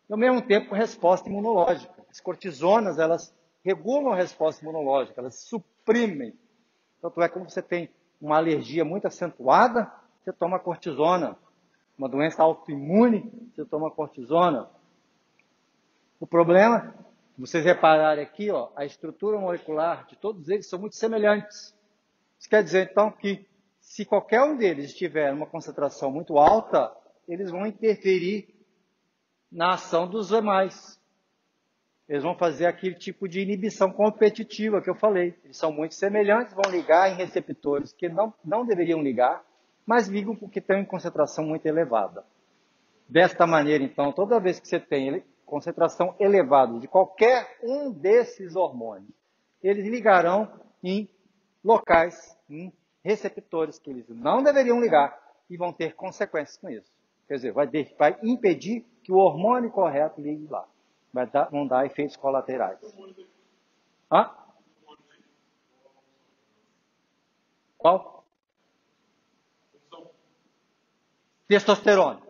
e ao mesmo tempo com resposta imunológica. As cortisonas, elas regulam a resposta imunológica, elas suprimem. Tanto é que quando você tem uma alergia muito acentuada, você toma cortisona. Uma doença autoimune, você toma cortisona. O problema, se vocês repararem aqui, ó, a estrutura molecular de todos eles são muito semelhantes. Isso quer dizer, então, que se qualquer um deles tiver uma concentração muito alta, eles vão interferir na ação dos demais. Eles vão fazer aquele tipo de inibição competitiva que eu falei. Eles são muito semelhantes, vão ligar em receptores que não deveriam ligar, mas ligam porque estão em concentração muito elevada. Desta maneira, então, toda vez que você tem concentração elevada de qualquer um desses hormônios, eles ligarão em locais, em receptores que eles não deveriam ligar e vão ter consequências com isso. Quer dizer, vai impedir que o hormônio correto ligue lá. Vão dar efeitos colaterais. Hã? Qual? Testosterona.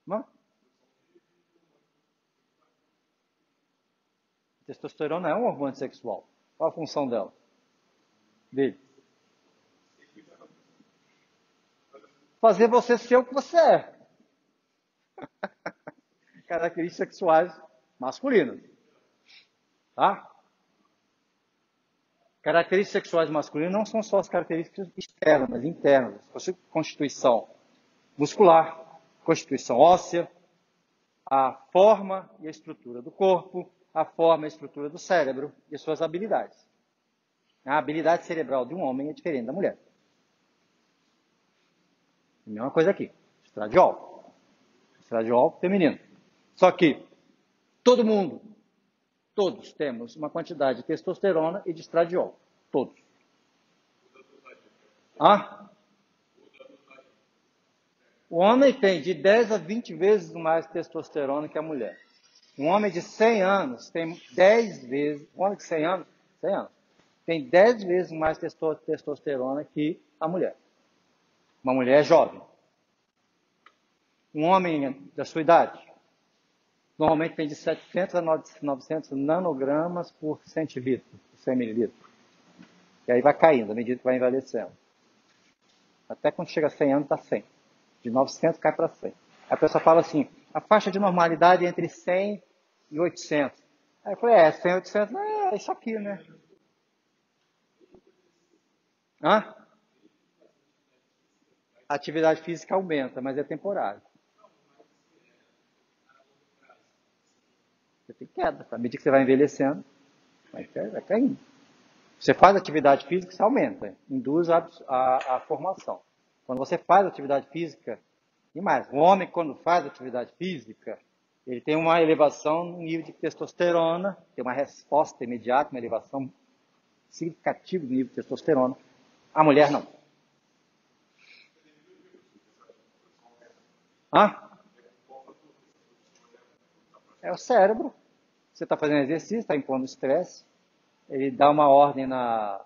Hã? Testosterona é um hormônio sexual. Qual a função dela? Dele? Fazer você ser o que você é. Características sexuais masculinas. Tá? Características sexuais masculinas não são só as características externas, mas internas. Constituição muscular, constituição óssea, a forma e a estrutura do corpo, a forma e a estrutura do cérebro e as suas habilidades. A habilidade cerebral de um homem é diferente da mulher. A mesma coisa aqui. Estradiol. Estradiol feminino. Só que todos temos uma quantidade de testosterona e de estradiol. Todos. O homem tem de 10 a 20 vezes mais testosterona que a mulher. Um homem de 100 anos tem 10 vezes, um homem de 100 anos, tem 10 vezes mais testosterona que a mulher. Uma mulher jovem. Um homem da sua idade, normalmente tem de 700 a 900 nanogramas por centilitro, por 100 mililitros. E aí vai caindo, à medida que vai envelhecendo. Até quando chega a 100 anos, está 100. De 900 cai para 100. A pessoa fala assim, a faixa de normalidade é entre 100 e 800. Aí eu falei, 100 e 800, é isso aqui, né? A atividade física aumenta, mas é temporário. Você tem queda. À medida que você vai envelhecendo, vai caindo. Você faz atividade física, você aumenta, induz a formação. Quando você faz atividade física, e mais, o homem quando faz atividade física, Ele tem uma elevação no nível de testosterona, tem uma resposta imediata, uma elevação significativa do nível de testosterona. A mulher não. Hã? É o cérebro. Você está fazendo exercício, está impondo estresse, ele dá uma ordem na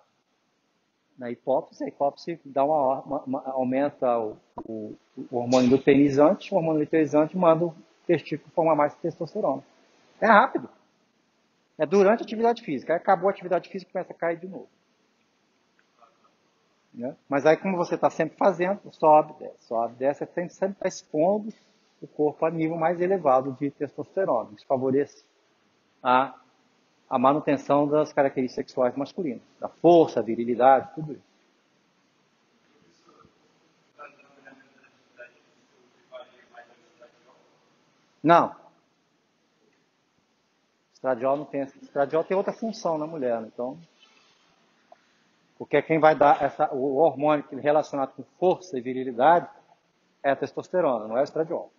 hipófise, a hipófise dá aumenta o hormônio luteinizante, o hormônio luteinizante manda o testículo formar mais testosterona. É rápido. É durante a atividade física. Aí acabou a atividade física e começa a cair de novo. Né? Mas aí, como você está sempre fazendo, sobe, desce, você sempre está expondo o corpo a nível mais elevado de testosterona. Isso favorece a manutenção das características sexuais masculinas, da força, virilidade, tudo isso. Não. Estradiol não tem. Estradiol tem outra função na mulher, então. Porque quem vai dar o hormônio relacionado com força e virilidade é a testosterona, não é o estradiol.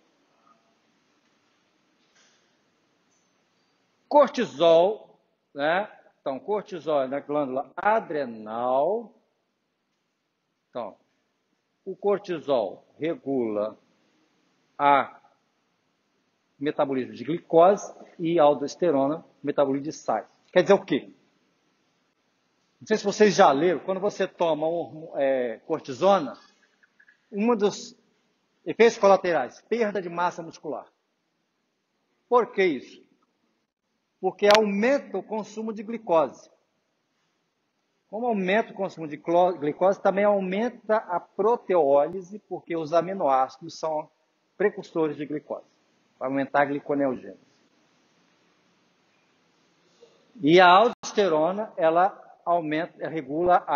Cortisol, né? Então, cortisol é na glândula adrenal. Então, o cortisol regula o metabolismo de glicose e a aldosterona, metabolismo de sais. Quer dizer o quê? Não sei se vocês já leram, quando você toma cortisona, um dos efeitos colaterais, perda de massa muscular. Por que isso? Porque aumenta o consumo de glicose. Como aumenta o consumo de glicose, também aumenta a proteólise, porque os aminoácidos são precursores de glicose. Vai aumentar a gliconeogênese. E a aldosterona, ela regula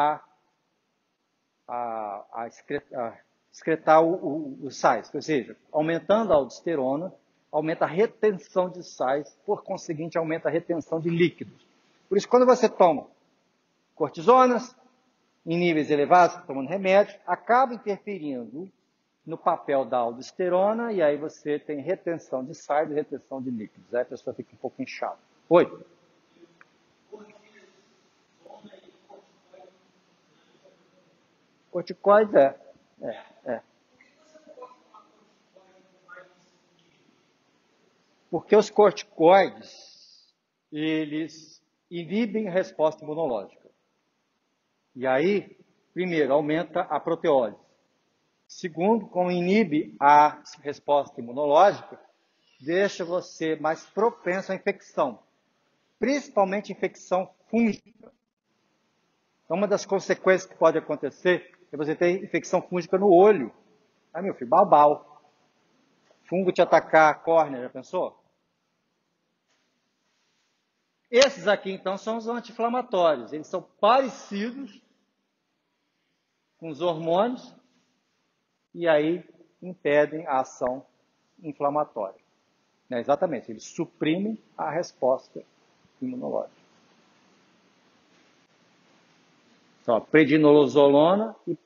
excretar os sais. Ou seja, aumentando a aldosterona, aumenta a retenção de sais, por conseguinte, aumenta a retenção de líquidos. Por isso, quando você toma cortisonas em níveis elevados, tomando remédio, acaba interferindo no papel da aldosterona e aí você tem retenção de sais e retenção de líquidos. Aí a pessoa fica um pouco inchada. Oi? Corticoides é. Porque os corticoides, eles inibem a resposta imunológica. E aí, primeiro, aumenta a proteólise. Segundo, como inibe a resposta imunológica, deixa você mais propenso à infecção, principalmente infecção fúngica. Então, uma das consequências que pode acontecer é você ter infecção fúngica no olho. Ah, meu filho, balbal. Fungo te atacar a córnea, já pensou? Esses aqui, então, são os anti-inflamatórios. Eles são parecidos com os hormônios e aí impedem a ação inflamatória. Exatamente, eles suprimem a resposta imunológica. Então, predinolozolona e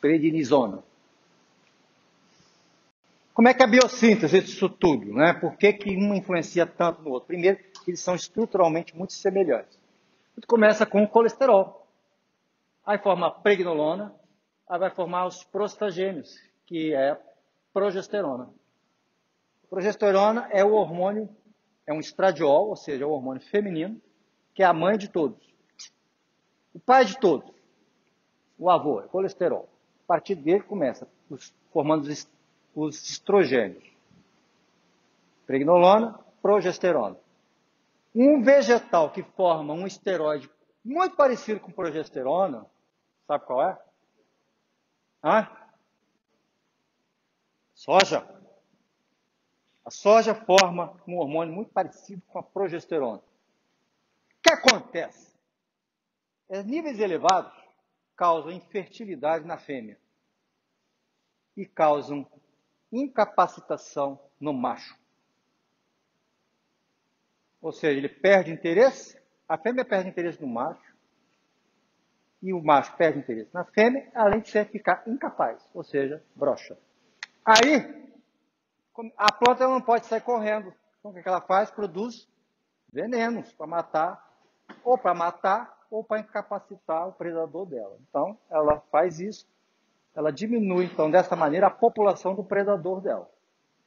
prednisona. Como é que é a biossíntese disso tudo? Né? Por que uma influencia tanto no outro? Primeiro, eles são estruturalmente muito semelhantes. Tudo começa com o colesterol. Aí forma a pregnolona, aí vai formar os prostagênios, que é progesterona. Progesterona é o hormônio, é um estradiol, ou seja, é o hormônio feminino, que é a mãe de todos. O pai de todos, o avô, é colesterol. A partir dele começa formando os estrogênios. Pregnolona, progesterona. Um vegetal que forma um esteroide muito parecido com progesterona, sabe qual é? Soja. A soja forma um hormônio muito parecido com a progesterona. O que acontece? Níveis elevados causam infertilidade na fêmea e causam incapacitação no macho. Ou seja, ele perde interesse, a fêmea perde interesse no macho e o macho perde interesse na fêmea, além de ficar incapaz, ou seja, broxa. Aí, a planta não pode sair correndo. Então, o que ela faz? Produz venenos para matar ou para incapacitar o predador dela. Então, ela faz isso, ela diminui, então, dessa maneira, a população do predador dela,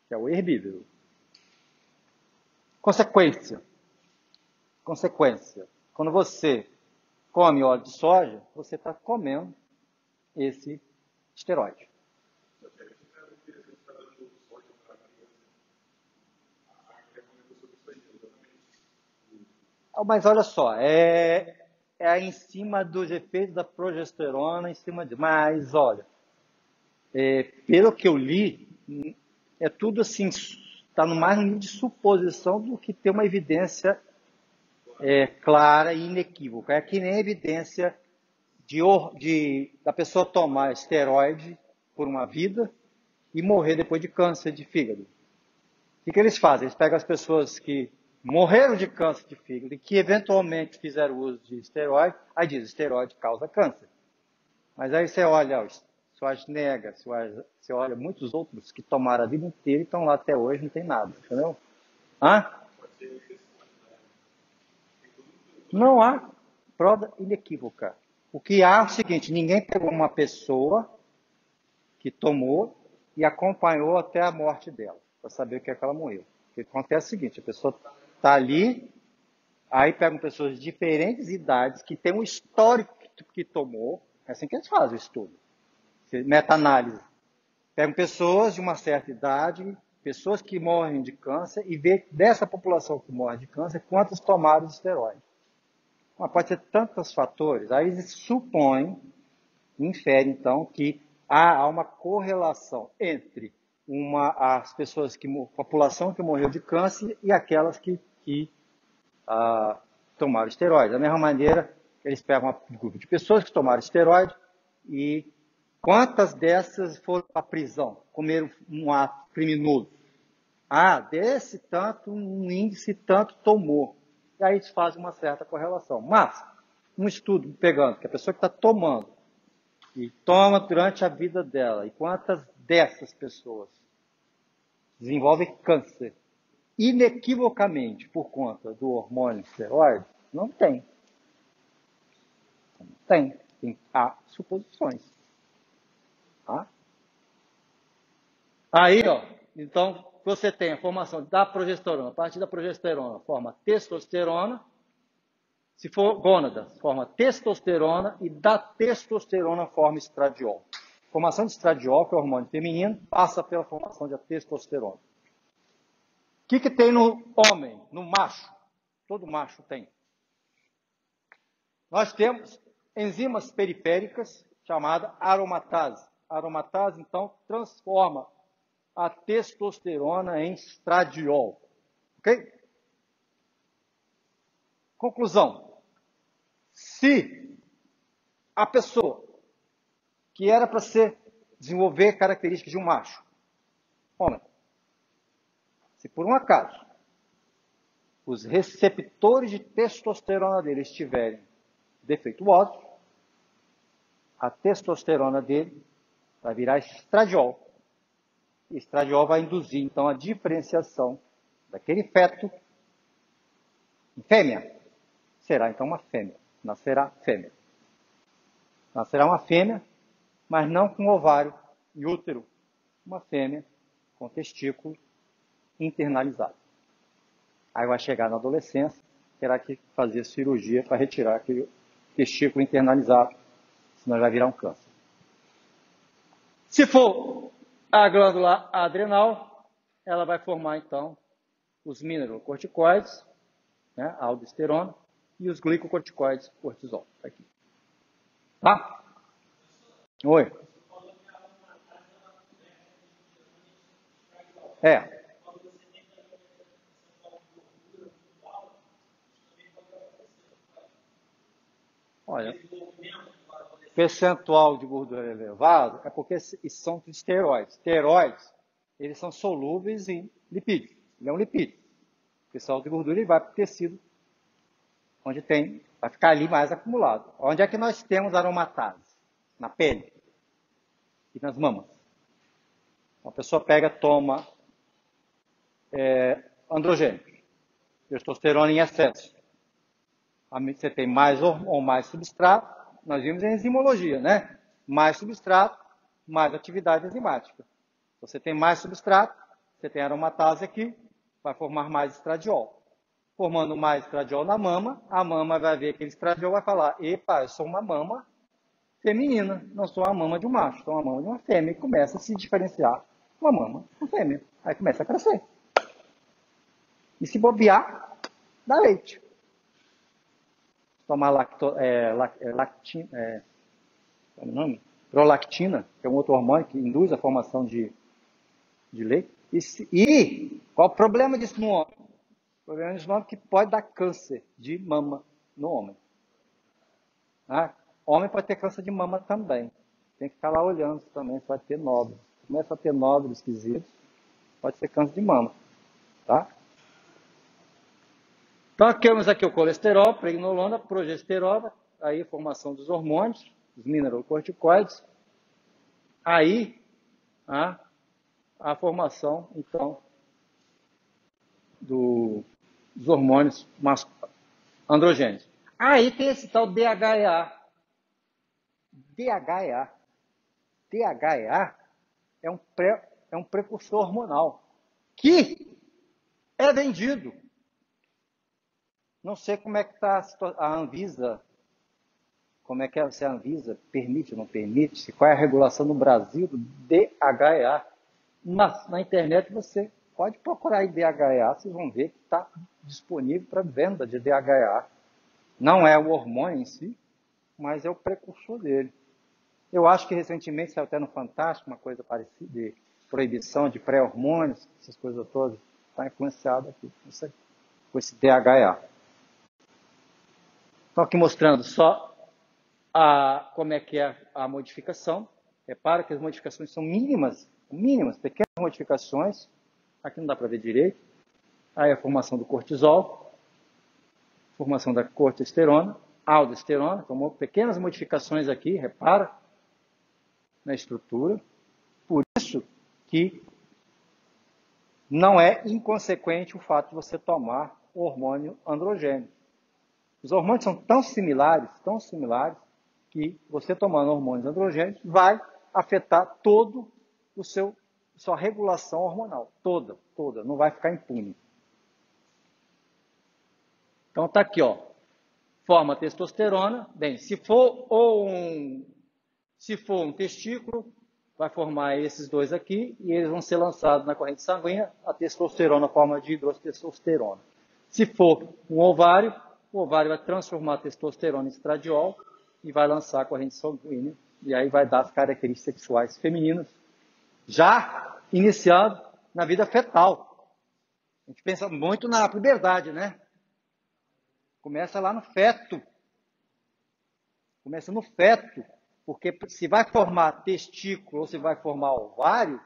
que é o herbívoro. Consequência. Quando você come óleo de soja, você está comendo esse esteroide. Mas olha só, é em cima dos efeitos da progesterona, em cima de. Mas olha, pelo que eu li, é tudo assim, está no mais nível de suposição do que ter uma evidência clara e inequívoca. É que nem a evidência da pessoa tomar esteroide por uma vida e morrer depois de câncer de fígado. O que eles fazem? Eles pegam as pessoas que morreram de câncer de fígado e que eventualmente fizeram uso de esteroide, aí diz, esteroide causa câncer. Mas aí você olha o Schwarzenegger, você olha muitos outros que tomaram a vida inteira e estão lá até hoje, não tem nada, entendeu? Hã? Não há prova inequívoca. O que há é o seguinte, ninguém pegou uma pessoa que tomou e acompanhou até a morte dela, para saber o que é que ela morreu. O que acontece é o seguinte, a pessoa está ali, aí pegam pessoas de diferentes idades, que têm um histórico que tomou, é assim que eles fazem o estudo, meta-análise. Pegam pessoas de uma certa idade, pessoas que morrem de câncer, e vê dessa população que morre de câncer, quantos tomaram esteroide. Mas pode ser tantos fatores, aí eles supõem, inferem então, que há uma correlação entre as pessoas a população que morreu de câncer e aquelas que tomaram esteroide. Da mesma maneira, eles pegam um grupo de pessoas que tomaram esteroide e quantas dessas foram para a prisão, comeram um ato criminoso. Desse tanto, um índice tanto tomou. E aí eles fazem uma certa correlação. Mas, um estudo pegando que a pessoa que está tomando e toma durante a vida dela, e quantas dessas pessoas desenvolvem câncer inequivocamente por conta do hormônio esteroide, não tem. Não tem. Há suposições. Tá? Aí, então, você tem a formação da progesterona. A partir da progesterona, forma testosterona. Se for gônadas, forma testosterona. E da testosterona forma estradiol. A formação de estradiol, que é o hormônio feminino, passa pela formação de testosterona. O que tem no homem, no macho? Todo macho tem. Nós temos enzimas periféricas chamadas aromatase. A aromatase, então, transforma a testosterona em estradiol. Ok? Conclusão. Se a pessoa que era para desenvolver características de um macho, homem, se por um acaso os receptores de testosterona dele estiverem defeituosos, a testosterona dele vai virar estradiol. E estradiol vai induzir, então, a diferenciação daquele feto em fêmea. Será, então, uma fêmea. Nascerá fêmea. Nascerá uma fêmea, mas não com ovário e útero. Uma fêmea com testículo internalizado. Aí vai chegar na adolescência, terá que fazer cirurgia para retirar aquele testículo internalizado, senão vai virar um câncer. Se for a glândula adrenal, ela vai formar, então, os mineralocorticoides, né, a aldosterona, e os glicocorticoides, cortisol. Tá aqui. Tá? Oi. Olha, percentual de gordura elevado é porque são esteroides. Esteroides, eles são solúveis em lipídios. Ele é um lipídio. O percentual de gordura ele vai para o tecido, onde vai ficar ali mais acumulado. Onde é que nós temos aromatase? Na pele e nas mamas. Uma pessoa pega, toma androgênio, testosterona em excesso. Você tem mais ou mais substrato, nós vimos em enzimologia, né? Mais substrato, mais atividade enzimática. Você tem mais substrato, você tem aromatase aqui, vai formar mais estradiol. Formando mais estradiol na mama, a mama vai ver aquele estradiol e vai falar: epa, eu sou uma mama feminina, não sou uma mama de um macho, sou uma mama de uma fêmea. E começa a se diferenciar uma mama com fêmea. Aí começa a crescer. E se bobear, dá leite. Tomar qual é o nome? Prolactina, que é um outro hormônio que induz a formação de leite. E qual o problema disso no homem? O problema disso no homem é que pode dar câncer de mama no homem. Homem pode ter câncer de mama também. Tem que ficar lá olhando também se vai ter nódulos. Começa a ter nódulos esquisitos, pode ser câncer de mama. Tá? Então, temos aqui o colesterol, pregnolona, progesterona, aí a formação dos hormônios, os mineralocorticoides. Aí, a formação, então, dos hormônios androgênicos. Aí tem esse tal DHEA. DHEA é um precursor hormonal que é vendido. Não sei como é que está a Anvisa, como é que se a Anvisa permite ou não permite, qual é a regulação no Brasil do DHEA. Mas na internet você pode procurar aí DHEA, vocês vão ver que está disponível para venda de DHEA. Não é o hormônio em si, mas é o precursor dele. Eu acho que recentemente saiu até no Fantástico uma coisa parecida, de proibição de pré-hormônios, essas coisas todas. Está influenciado aqui com esse DHEA. Estou aqui mostrando só como é que é a modificação. Repara que as modificações são mínimas, pequenas modificações. Aqui não dá para ver direito. Aí a formação do cortisol, formação da corticosterona, aldosterona, tomou pequenas modificações aqui, repara, na estrutura. Por isso que não é inconsequente o fato de você tomar o hormônio androgênico. Os hormônios são tão similares, que você tomando hormônios androgênicos vai afetar todo sua regulação hormonal, toda, não vai ficar impune. Então tá aqui, ó. Forma testosterona. Bem, se for um testículo, vai formar esses dois aqui e eles vão ser lançados na corrente sanguínea. A testosterona forma de hidrotestosterona. Se for um ovário, o ovário vai transformar a testosterona em estradiol e vai lançar a corrente sanguínea. E aí vai dar as características sexuais femininas, já iniciado na vida fetal. A gente pensa muito na puberdade, né? Começa lá no feto. Começa no feto. Porque se vai formar testículo ou se vai formar ovário,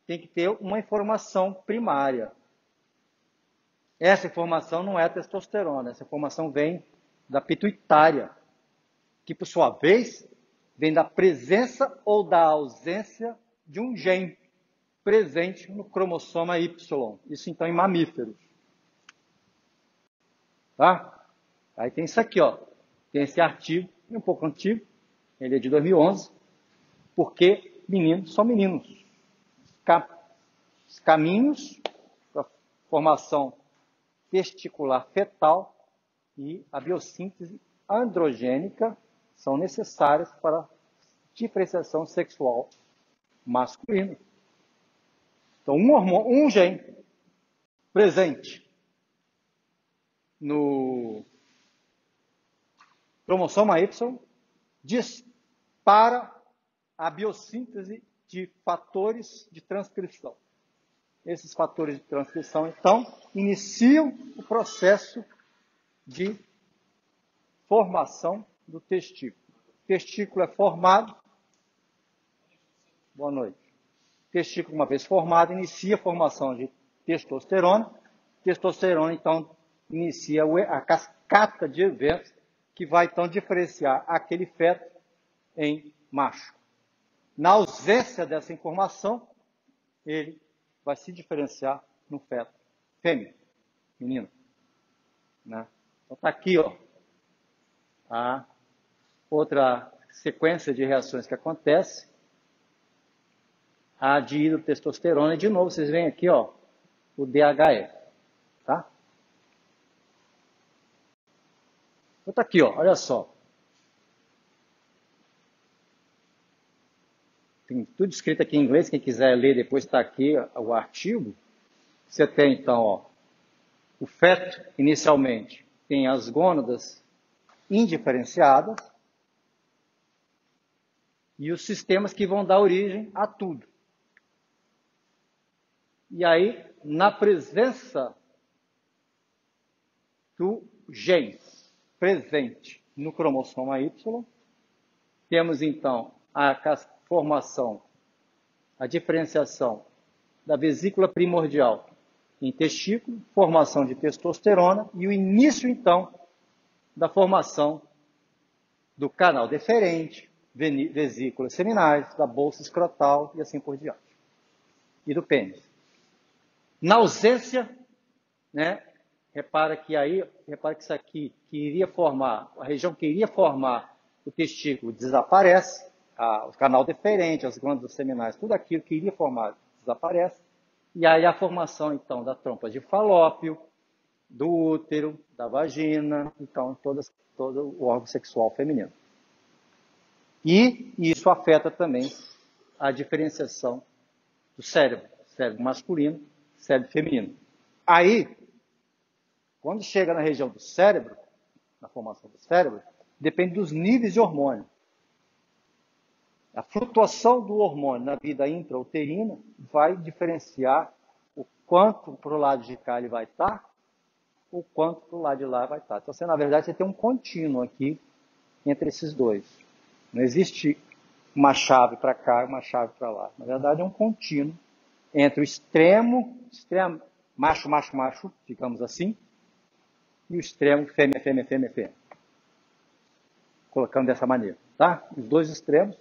tem que ter uma informação primária. Essa informação não é a testosterona, essa informação vem da pituitária, que por sua vez vem da presença ou da ausência de um gene presente no cromossoma Y. Isso então em mamíferos. Tá? Aí tem isso aqui, ó. Tem esse artigo, um pouco antigo, ele é de 2011, porque meninos são meninos. Os caminhos para a formação testicular fetal e a biossíntese androgênica são necessárias para a diferenciação sexual masculina. Então, um gene presente no cromossoma Y dispara a biossíntese de fatores de transcrição. Esses fatores de transcrição, então, iniciam o processo de formação do testículo. O testículo é formado. Boa noite. O testículo, uma vez formado, inicia a formação de testosterona. Testosterona, então, inicia a cascata de eventos que vai, então, diferenciar aquele feto em macho. Na ausência dessa informação, ele vai se diferenciar no feto fêmea, menino. Né? Então está aqui, ó, a outra sequência de reações que acontece, a dihidrotestosterona, e de novo vocês veem aqui, ó, o DHE, tá? Então tá aqui, ó, olha só. Tem tudo escrito aqui em inglês, quem quiser ler depois está aqui o artigo. Você tem então, ó, o feto inicialmente tem as gônadas indiferenciadas e os sistemas que vão dar origem a tudo. E aí, na presença do gene presente no cromossoma Y, temos então a formação, a diferenciação da vesícula primordial em testículo, formação de testosterona e o início então da formação do canal deferente, vesículas seminais, da bolsa escrotal e assim por diante. E do pênis. Na ausência, né, repara que isso aqui, que iria formar, a região que iria formar o testículo desaparece, o canal deferente, as glândulas seminais, tudo aquilo que iria formar desaparece, e aí a formação, então, da trompa de falópio, do útero, da vagina, então, todo o órgão sexual feminino. E isso afeta também a diferenciação do cérebro masculino, cérebro feminino. Aí, quando chega na região do cérebro, na formação do cérebro, depende dos níveis de hormônio. A flutuação do hormônio na vida intrauterina vai diferenciar o quanto para o lado de cá ele vai estar, o quanto para o lado de lá vai estar. Então, você, na verdade, você tem um contínuo aqui entre esses dois. Não existe uma chave para cá e uma chave para lá. Na verdade, é um contínuo entre o extremo macho, digamos assim, e o extremo fêmea. Colocando dessa maneira, tá? Os dois extremos,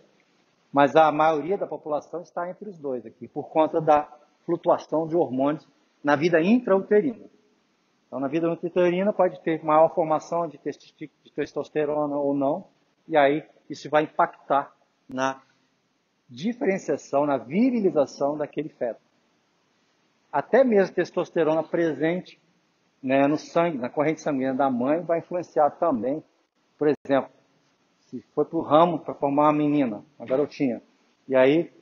mas a maioria da população está entre os dois aqui, por conta da flutuação de hormônios na vida intrauterina. Então, na vida intrauterina pode ter maior formação de testosterona ou não, e aí isso vai impactar na diferenciação, na virilização daquele feto. Até mesmo testosterona presente, né, no sangue, na corrente sanguínea da mãe, vai influenciar também. Por exemplo, se foi para o ramo para formar uma menina, uma garotinha, e aí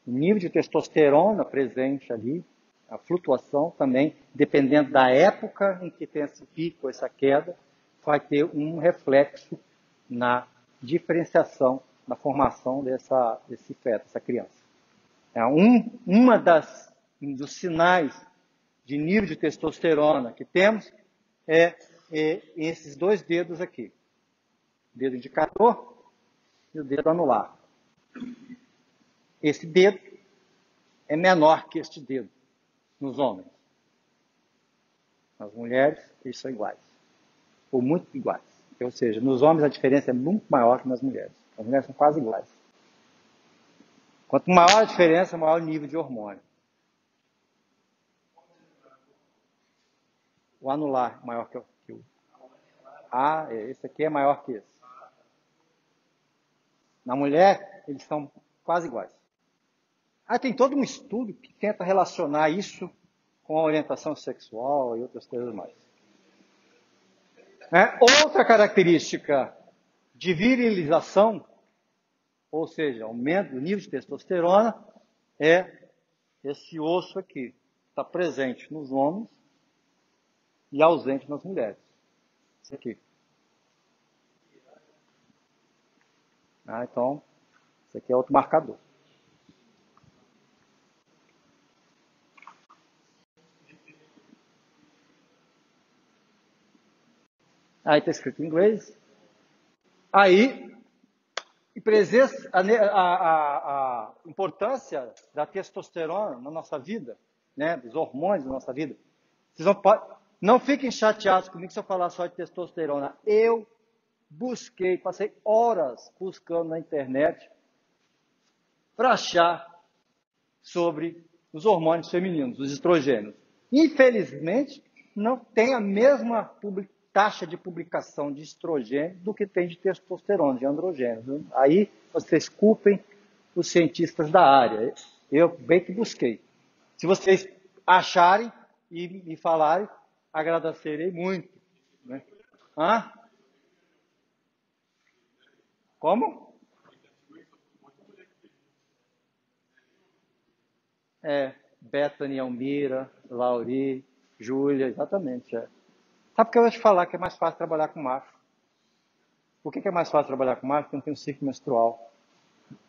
o nível de testosterona presente ali, a flutuação também, dependendo da época em que tem esse pico, essa queda, vai ter um reflexo na diferenciação, na formação desse feto, dessa criança. Uma dos sinais de nível de testosterona que temos é esses dois dedos aqui. O dedo indicador e o dedo anular. Esse dedo é menor que este dedo nos homens. Nas mulheres, eles são iguais. Ou muito iguais. Ou seja, nos homens a diferença é muito maior que nas mulheres. As mulheres são quase iguais. Quanto maior a diferença, maior o nível de hormônio. O anular maior que o... esse aqui é maior que esse. Na mulher, eles são quase iguais. Tem todo um estudo que tenta relacionar isso com a orientação sexual e outras coisas mais. Outra característica de virilização, ou seja, aumento do nível de testosterona, é esse osso aqui, que está presente nos homens e ausente nas mulheres. Esse aqui. Então, esse aqui é outro marcador. Aí está escrito em inglês. Aí, a importância da testosterona na nossa vida, né, dos hormônios na nossa vida. Vocês não fiquem chateados comigo se eu falar só de testosterona. Eu passei horas buscando na internet para achar sobre os hormônios femininos, os estrogênios. Infelizmente, não tem a mesma taxa de publicação de estrogênio do que tem de testosterona, de androgênio. Aí vocês culpem os cientistas da área. Eu bem que busquei. Se vocês acharem e me falarem, agradecerei muito. Né? Hã? Como? Bethany, Almira, Lauri, Júlia, exatamente. Sabe por que eu vou te falar que é mais fácil trabalhar com macho? Por que é mais fácil trabalhar com macho? Porque não tem um ciclo menstrual.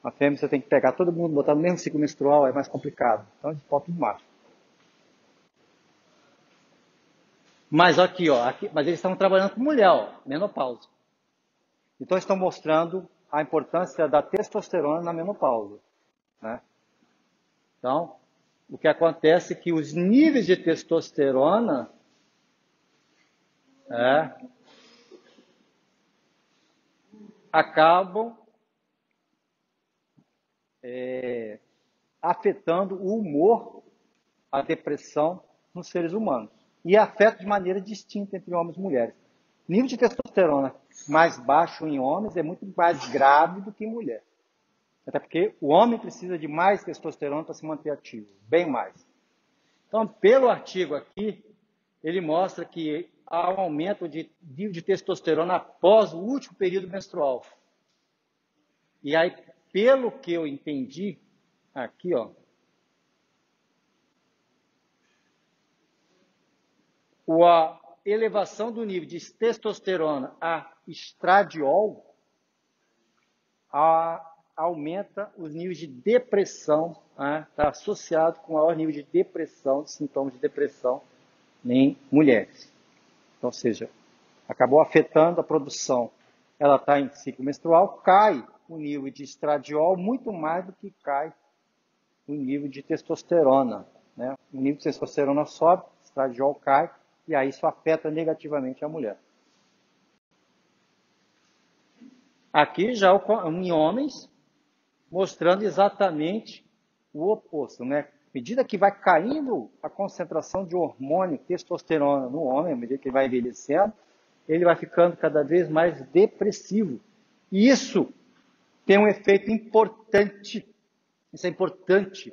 A fêmea você tem que pegar todo mundo, botar no mesmo ciclo menstrual, é mais complicado. Então eles botam tudo macho. Mas aqui, mas eles estão trabalhando com mulher, menopausa. Então estão mostrando a importância da testosterona na menopausa. Né? Então, o que acontece é que os níveis de testosterona acabam afetando o humor, a depressão nos seres humanos. E afeta de maneira distinta entre homens e mulheres. Nível de testosterona mais baixo em homens é muito mais grave do que em mulher. Até porque o homem precisa de mais testosterona para se manter ativo, bem mais. Então, pelo artigo aqui, ele mostra que há um aumento de nível de testosterona após o último período menstrual. E aí, pelo que eu entendi, aqui, a elevação do nível de testosterona a estradiol aumenta os níveis de depressão, está associado com maior nível de depressão, de sintomas de depressão em mulheres. Então, ou seja, acabou afetando a produção. Ela está em ciclo menstrual, cai o nível de estradiol muito mais do que cai o nível de testosterona. Né? O nível de testosterona sobe, o estradiol cai, e aí isso afeta negativamente a mulher. Aqui já em homens, mostrando exatamente o oposto. Né? À medida que vai caindo a concentração de hormônio, testosterona no homem, à medida que ele vai envelhecendo, ele vai ficando cada vez mais depressivo. E isso tem um efeito importante. Isso é importante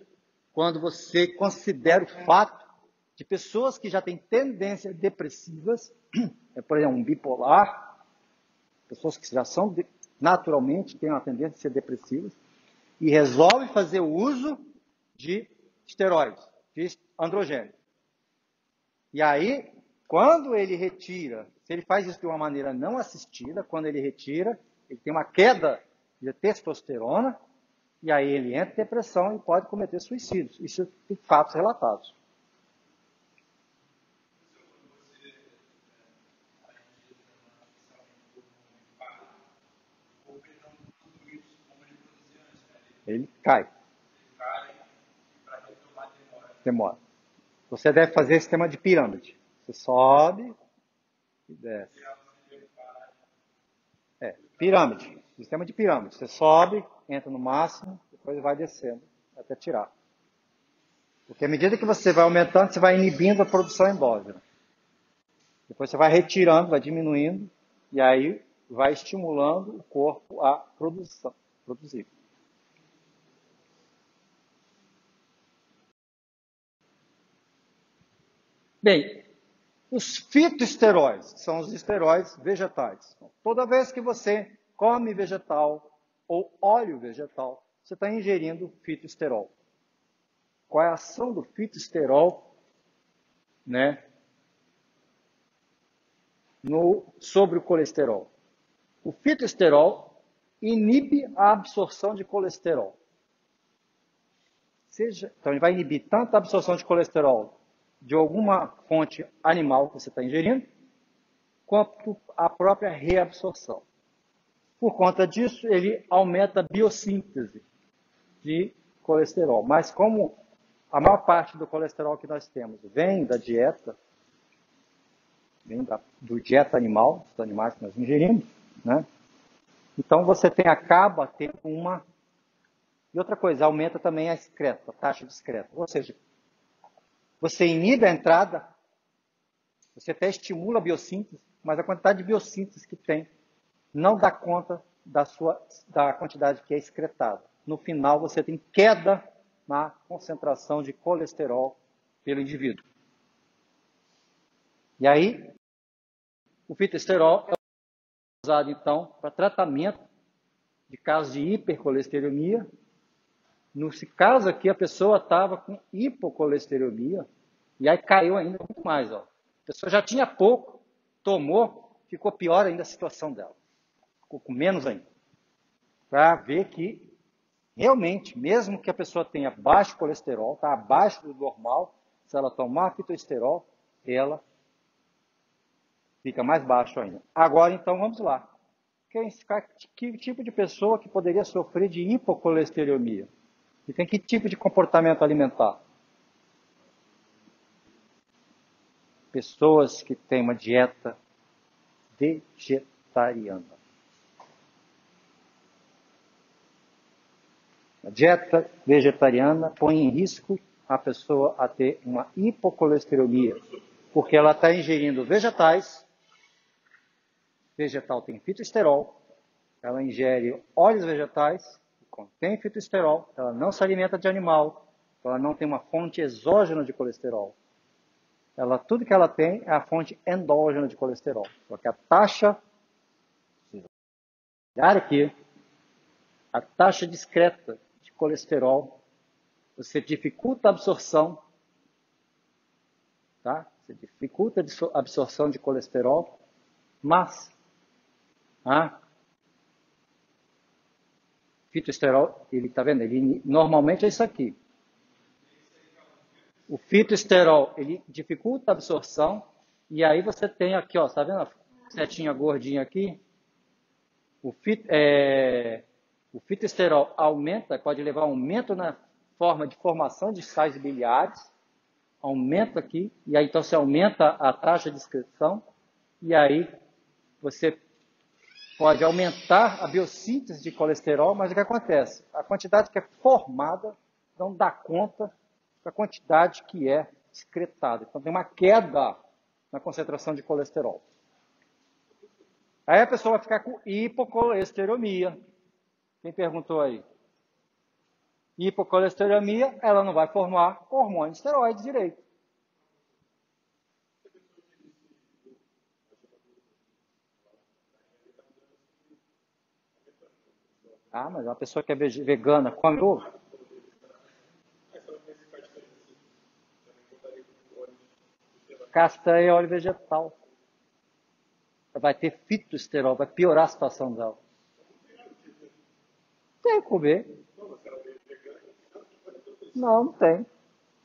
quando você considera o fato de pessoas que já têm tendências depressivas, por exemplo, um bipolar, pessoas que já são naturalmente têm uma tendência a ser depressivas, e resolvem fazer o uso de esteroides, de androgênio. E aí, quando ele retira, se ele faz isso de uma maneira não assistida, quando ele retira, ele tem uma queda de testosterona, e aí ele entra em depressão e pode cometer suicídios. Isso tem fatos relatados. Ele cai. Demora. Você deve fazer sistema de pirâmide. Você sobe e desce. Pirâmide. Sistema de pirâmide. Você sobe, entra no máximo, depois vai descendo até tirar. Porque à medida que você vai aumentando, você vai inibindo a produção endógena. Depois você vai retirando, vai diminuindo, e aí vai estimulando o corpo a produzir. Bem, os fitoesteróides são os esteróides vegetais. Toda vez que você come vegetal ou óleo vegetal, você está ingerindo fitoesterol. Qual é a ação do fitoesterol, né, sobre o colesterol? O fitoesterol inibe a absorção de colesterol. Então, ele vai inibir tanto a absorção de colesterol de alguma fonte animal que você está ingerindo, quanto a própria reabsorção. Por conta disso, ele aumenta a biossíntese de colesterol. Mas como a maior parte do colesterol que nós temos vem da dieta, do dieta animal, dos animais que nós ingerimos, né? Então você acaba tendo uma E outra coisa, aumenta também a excreta, a taxa de excreta. Ou seja, você inibe a entrada, você até estimula a biossíntese, mas a quantidade de biossíntese que tem não dá conta da quantidade que é excretada. No final, você tem queda na concentração de colesterol pelo indivíduo. E aí, o fitoesterol é usado, então, para tratamento de casos de hipercolesterolemia. Nesse caso aqui, a pessoa estava com hipocolesterolemia e aí caiu ainda muito mais. Ó. A pessoa já tinha pouco, tomou, ficou pior ainda a situação dela. Ficou com menos ainda. Para ver que, realmente, mesmo que a pessoa tenha baixo colesterol, está abaixo do normal, se ela tomar fitoesterol, ela fica mais baixo ainda. Agora, então, vamos lá. Que tipo de pessoa que poderia sofrer de hipocolesterolemia? E tem que tipo de comportamento alimentar? Pessoas que têm uma dieta vegetariana. A dieta vegetariana põe em risco a pessoa a ter uma hipocolesterolemia, porque ela está ingerindo vegetais, vegetal tem fitoesterol, ela ingere óleos vegetais, contém fitoesterol, ela não se alimenta de animal, ela não tem uma fonte exógena de colesterol. Tudo que ela tem é a fonte endógena de colesterol. Só que a taxa, olhar aqui, a taxa discreta de colesterol, você dificulta a absorção, tá? Você dificulta a absorção de colesterol, mas fitoesterol, ele tá vendo? Ele normalmente é isso aqui. O fitoesterol, ele dificulta a absorção, e aí você tem aqui, ó, tá vendo a setinha gordinha aqui? O fitoesterol aumenta, pode levar a um aumento na forma de formação de sais biliares, aumenta aqui, e aí então você aumenta a taxa de excreção, e aí você pode aumentar a biossíntese de colesterol, mas o que acontece? A quantidade que é formada não dá conta da quantidade que é excretada. Então tem uma queda na concentração de colesterol. Aí a pessoa vai ficar com hipocolesterolemia. Quem perguntou aí? Hipocolesterolemia, ela não vai formar hormônio de esteroides direito. Ah, mas uma pessoa que é vegana come ovo? Castanha é óleo vegetal. Vai ter fitoesterol, vai piorar a situação dela. Tem que comer. Não, não tem.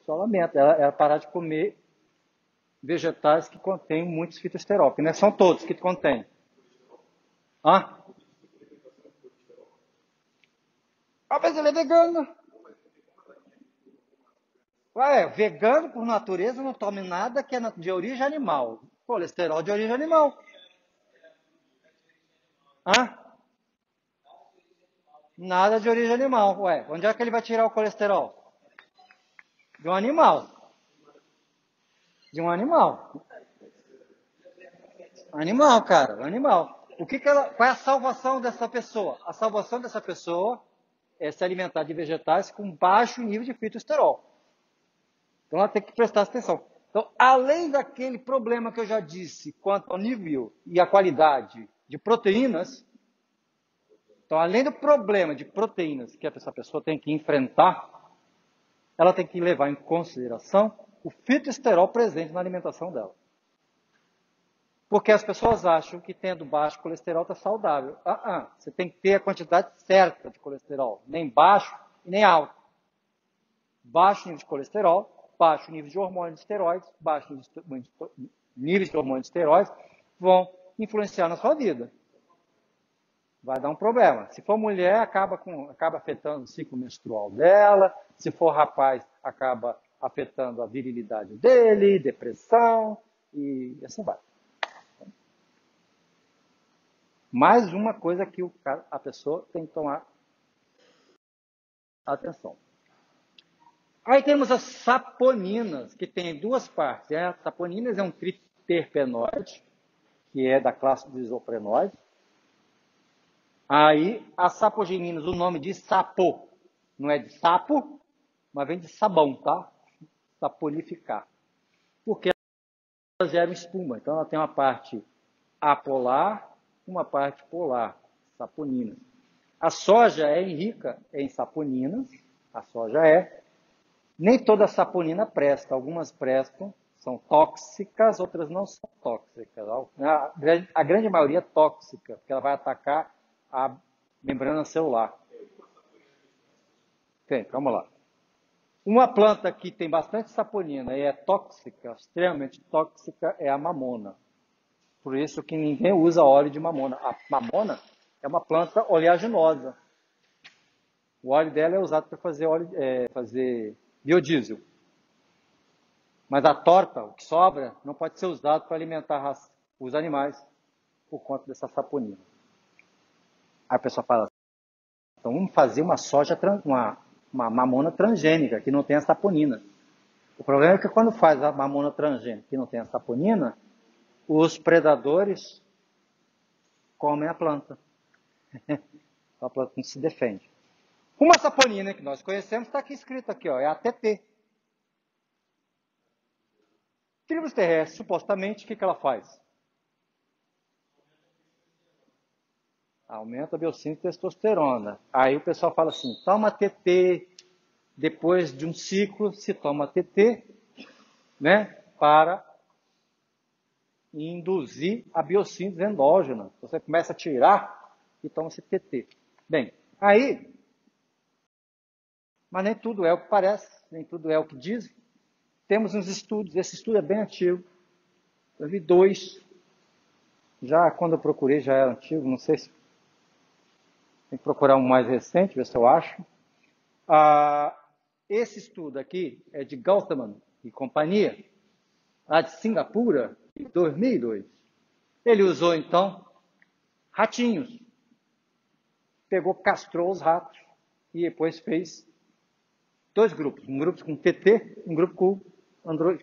Só lamenta. Ela parar de comer vegetais que contêm muitos fitoesterol, que não são todos que contêm. Ah? Ah, mas ele é vegano. Ué, vegano, por natureza, não tome nada que é de origem animal. Colesterol de origem animal. Ah? Nada de origem animal. Ué, onde é que ele vai tirar o colesterol? De um animal. De um animal. Animal, cara, animal. Qual é a salvação dessa pessoa? A salvação dessa pessoa é se alimentar de vegetais com baixo nível de fitoesterol. Então ela tem que prestar atenção. Então, além daquele problema que eu já disse quanto ao nível e a qualidade de proteínas, então além do problema de proteínas que essa pessoa tem que enfrentar, ela tem que levar em consideração o fitoesterol presente na alimentação dela. Porque as pessoas acham que tendo baixo colesterol está saudável. Você tem que ter a quantidade certa de colesterol, nem baixo e nem alto. Baixo nível de colesterol, baixo nível de hormônio de esteroides, baixo nível de hormônio de esteroides vão influenciar na sua vida. Vai dar um problema. Se for mulher, acaba afetando o ciclo menstrual dela. Se for rapaz, acaba afetando a virilidade dele, depressão e assim vai. Mais uma coisa que a pessoa tem que tomar Atenção. Aí temos as saponinas, que tem duas partes. As saponinas é um triterpenoide, que é da classe dos isoprenóides. Aí, as sapogeninas, o nome de sapo, não é de sapo, mas vem de sabão, tá? Saponificar. Porque elas geram espuma. Então, ela tem uma parte apolar, uma parte polar, saponinas. A soja é rica em saponinas, a soja é. Nem toda saponina presta, algumas prestam, são tóxicas, outras não são tóxicas. A grande maioria é tóxica, porque ela vai atacar a membrana celular. Bem, vamos lá. Uma planta que tem bastante saponina e é tóxica, extremamente tóxica, é a mamona. Por isso que ninguém usa óleo de mamona. A mamona é uma planta oleaginosa. O óleo dela é usado para fazer biodiesel. Mas a torta, o que sobra, não pode ser usado para alimentar os animais por conta dessa saponina. Aí a pessoa fala, então vamos fazer uma soja, uma mamona transgênica, que não tem a saponina. O problema é que quando faz a mamona transgênica, que não tem a saponina, os predadores comem a planta. A planta não se defende. Uma saponina que nós conhecemos está aqui escrito aqui, ó, é a ATP. Tribos terrestres, supostamente, o que ela faz? Aumenta a biossíntese de testosterona. Aí o pessoal fala assim, toma TT, depois de um ciclo se toma TT, né, para induzir a biossíntese endógena. Você começa a tirar e toma esse TT. Bem, aí, mas nem tudo é o que parece, nem tudo é o que dizem. Temos uns estudos, esse estudo é bem antigo. Eu vi 2. Já quando eu procurei já era antigo, não sei se tem que procurar um mais recente, ver se eu acho. Esse estudo aqui é de Gautam e companhia, lá de Singapura, de 2002. Ele usou, então, ratinhos. Pegou, castrou os ratos e depois fez 2 grupos. Um grupo com TT, um grupo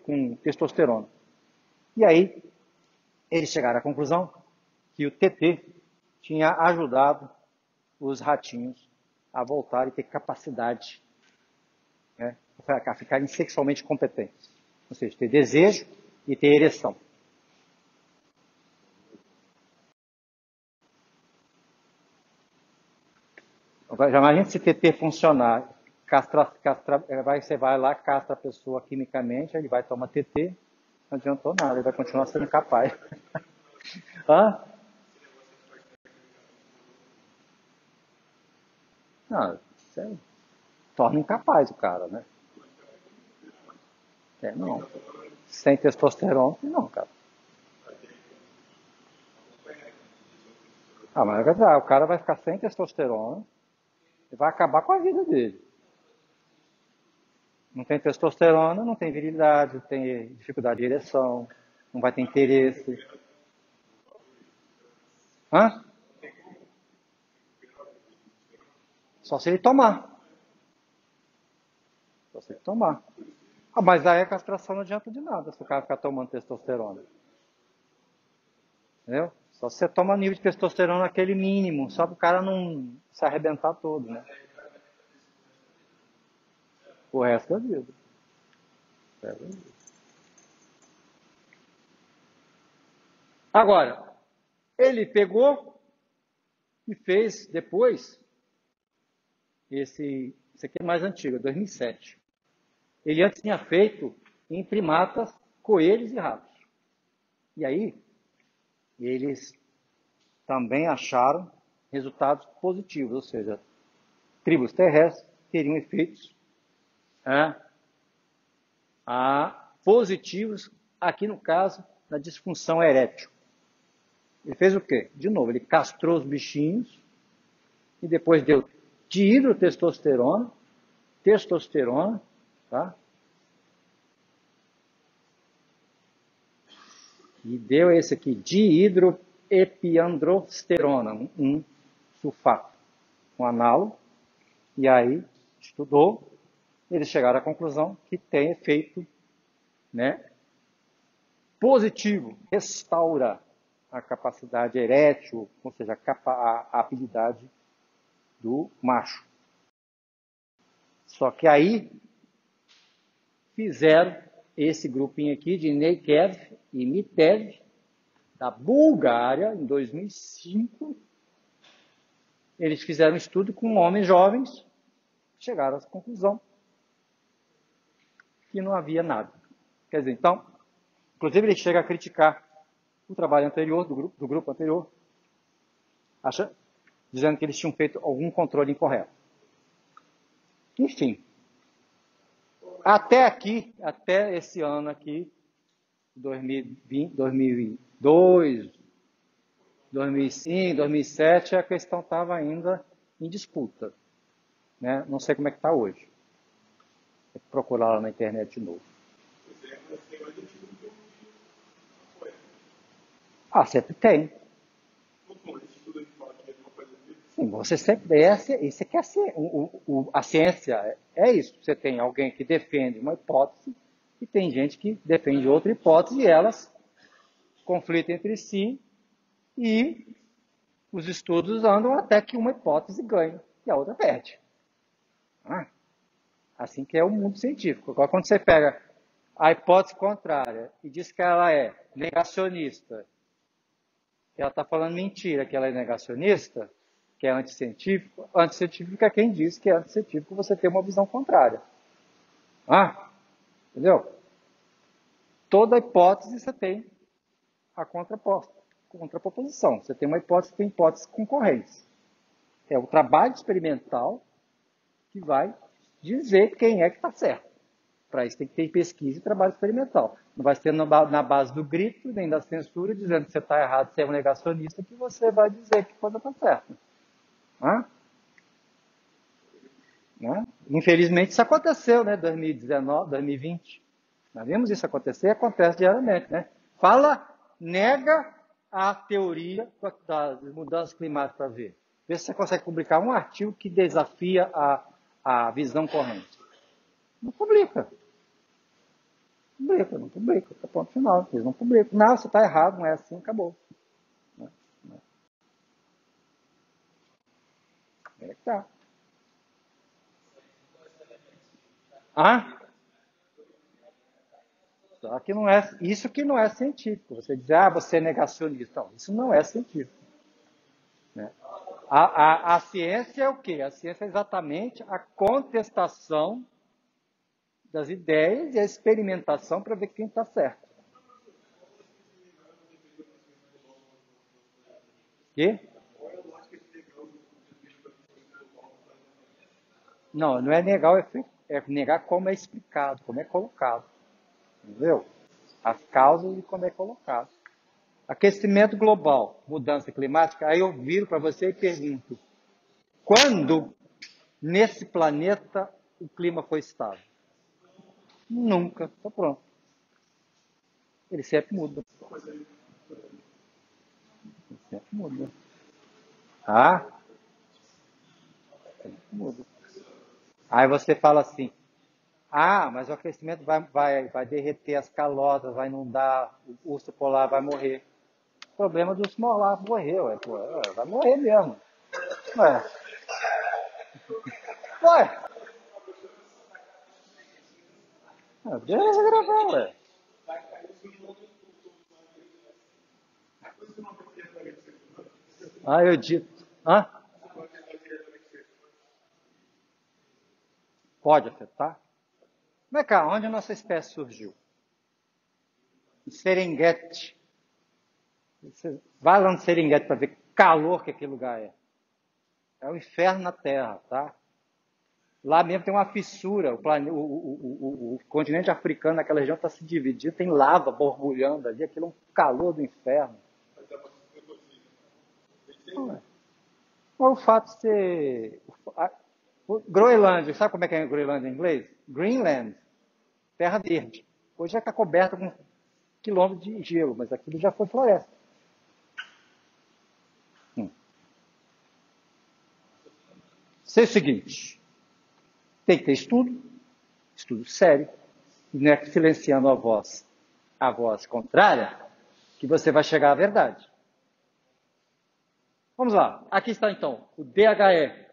com testosterona. E aí, eles chegaram à conclusão que o TT tinha ajudado os ratinhos a voltarem a ter capacidade, né, a ficarem sexualmente competentes. Ou seja, ter desejo e ter ereção. Já imagina se TT funcionar, você vai lá, castra a pessoa quimicamente, ele vai tomar TT, não adiantou nada, ele vai continuar sendo incapaz. Hã? Não, isso torna incapaz o cara, né? Não. Sem testosterona, não, cara. Mas é verdade, o cara vai ficar sem testosterona e vai acabar com a vida dele. Não tem testosterona, não tem virilidade, tem dificuldade de ereção, não vai ter interesse. Hã? Só se ele tomar. Só se ele tomar. Mas aí a castração não adianta de nada se o cara ficar tomando testosterona. Entendeu? Só se você toma nível de testosterona aquele mínimo, só para o cara não se arrebentar todo, né? O resto da vida. Agora, ele pegou e fez depois, esse aqui é mais antigo, 2007. Ele antes tinha feito em primatas, coelhos e ratos. E aí, eles também acharam resultados positivos, ou seja, tribos terrestres teriam efeitos positivos, aqui no caso, na disfunção erétil. Ele fez o quê? De novo, ele castrou os bichinhos e depois deu dihidrotestosterona, testosterona, tá? E deu esse aqui, dihidroepiandrosterona, um sulfato, um análogo, e aí estudou, eles chegaram à conclusão que tem efeito, né, positivo, restaura a capacidade erétil, ou seja, a habilidade do macho. Só que aí fizeram esse grupinho aqui de Neikev e Mitev, da Bulgária, em 2005. Eles fizeram um estudo com homens jovens, chegaram à conclusão que não havia nada. Quer dizer, então, inclusive ele chega a criticar o trabalho anterior, do grupo anterior, dizendo que eles tinham feito algum controle incorreto. Enfim, até aqui, até esse ano aqui, 2020, 2002, 2005, 2007, a questão estava ainda em disputa. Né? Não sei como é que está hoje. Tem que procurar lá na internet de novo. Ah, sempre tem. Sim, você sempre. Isso é que a ciência é isso. Você tem alguém que defende uma hipótese e tem gente que defende outra hipótese e elas conflitam entre si e os estudos andam até que uma hipótese ganhe e a outra perde. Assim que é o mundo científico. Agora, quando você pega a hipótese contrária e diz que ela é negacionista, que ela está falando mentira, que ela é negacionista, que é anticientífico, anticientífico é quem diz que é anticientífico você tem uma visão contrária. Entendeu? Toda hipótese você tem a contraproposição. Você tem uma hipótese, tem hipóteses concorrentes. É o trabalho experimental que vai dizer quem é que está certo. Para isso tem que ter pesquisa e trabalho experimental. Não vai ser na base do grito, nem da censura, dizendo que você está errado, você é um negacionista, que você vai dizer que a coisa está certa. Infelizmente isso aconteceu, né? 2019, 2020. Nós vimos isso acontecer e acontece diariamente, né? Nega a teoria das mudanças climáticas para ver. Vê se você consegue publicar um artigo que desafia a visão corrente. Não publica. Não publica. Tá ponto final. Eles não publicam. Não, você está errado, não é assim, acabou. É que tá. Só que não é, isso que não é científico. Você diz, você é negacionista. Não, isso não é científico. Né? A ciência é o quê? A ciência é exatamente a contestação das ideias e a experimentação para ver quem está certo. E? Não é negar é negar como é explicado, como é colocado. Entendeu? As causas e como é colocado. Aquecimento global, mudança climática, aí eu viro para você e pergunto, quando nesse planeta o clima foi estável? Nunca. Está pronto. Ele sempre muda. Ele sempre muda. Sempre muda. Aí você fala assim, mas o aquecimento vai derreter as calotas, vai inundar, o urso polar vai morrer. O problema do urso polar morreu, vai morrer mesmo. Ué. Deixa eu gravar, ué. Eu dito. Pode afetar? Vem cá, onde a nossa espécie surgiu? Em Serengeti. Você vai lá no Serengeti para ver que calor que aquele lugar é. É o inferno na Terra, tá? Lá mesmo tem uma fissura. O continente africano, naquela região, está se dividindo. Tem lava borbulhando ali. Aquilo é um calor do inferno. Mas o fato de ser... Groenlândia, sabe como é que é Groenlândia em inglês? Greenland, terra verde. Hoje já está coberta com quilômetros de gelo, mas aquilo já foi floresta. Sei o seguinte, Tem que ter estudo sério. E não é silenciando a voz contrária, que você vai chegar à verdade. Vamos lá. Aqui está, então, o DHEA.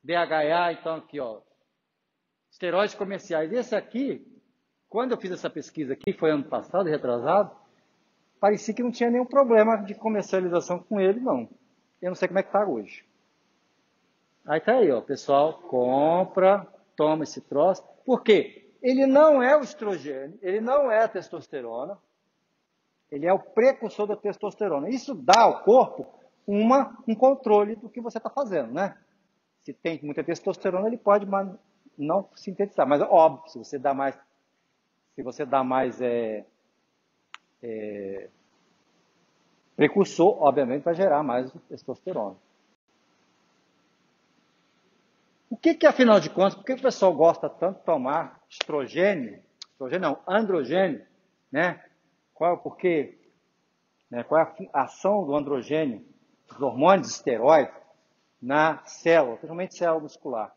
DHEA, então, aqui, ó. Esteroides comerciais. Esse aqui, quando eu fiz essa pesquisa aqui, foi ano passado, retrasado, parecia que não tinha nenhum problema de comercialização com ele, não. Eu não sei como é que está hoje. Aí tá aí, ó, pessoal, compra, toma esse troço. Por quê? Ele não é o estrogênio, ele não é a testosterona, ele é o precursor da testosterona. Isso dá ao corpo um controle do que você está fazendo, né? Se tem muita testosterona, ele pode não sintetizar. Mas, óbvio, se você dá mais precursor, obviamente vai gerar mais testosterona. O que, afinal de contas, por que o pessoal gosta tanto de tomar estrogênio? Estrogênio não, androgênio, né? Qual é o porquê? Qual é a ação do androgênio, dos hormônios esteroides, na célula, principalmente célula muscular?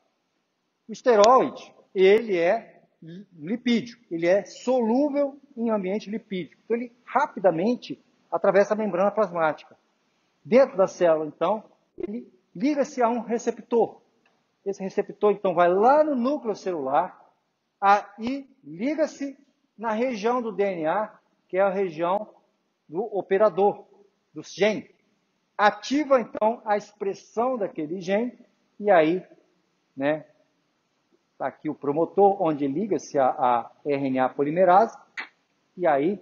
O esteroide, ele é lipídio, ele é solúvel em ambiente lipídico. Então, ele rapidamente atravessa a membrana plasmática. Dentro da célula, então, ele liga-se a um receptor. Esse receptor, então, vai lá no núcleo celular e liga-se na região do DNA, que é a região do operador, do gene. Ativa, então, a expressão daquele gene, e aí, né, está aqui o promotor, onde liga-se a RNA polimerase, e aí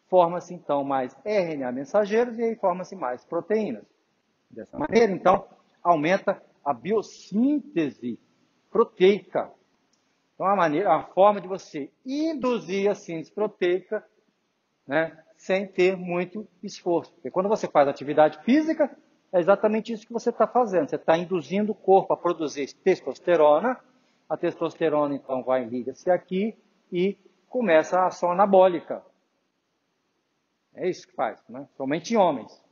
forma-se, então, mais RNA mensageiros, e aí forma-se mais proteínas. Dessa maneira, então, aumenta a biossíntese proteica. Então, a forma de você induzir a síntese proteica, né, sem ter muito esforço. Porque quando você faz atividade física, é exatamente isso que você está fazendo. Você está induzindo o corpo a produzir testosterona. A testosterona, então, liga-se aqui e começa a ação anabólica. É isso que faz, né? Somente em homens.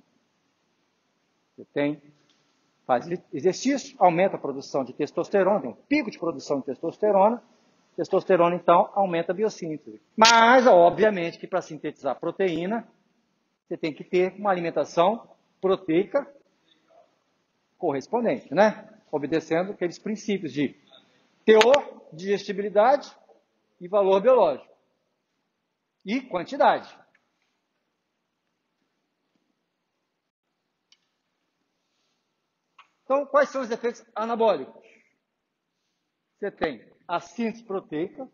Você faz exercício, aumenta a produção de testosterona, tem um pico de produção de testosterona. Testosterona, então, aumenta a biossíntese. Mas, obviamente, que para sintetizar proteína, você tem que ter uma alimentação proteica correspondente, né? Obedecendo aqueles princípios de teor, digestibilidade e valor biológico. E quantidade. Então, quais são os efeitos anabólicos? Você tem a síntese proteica,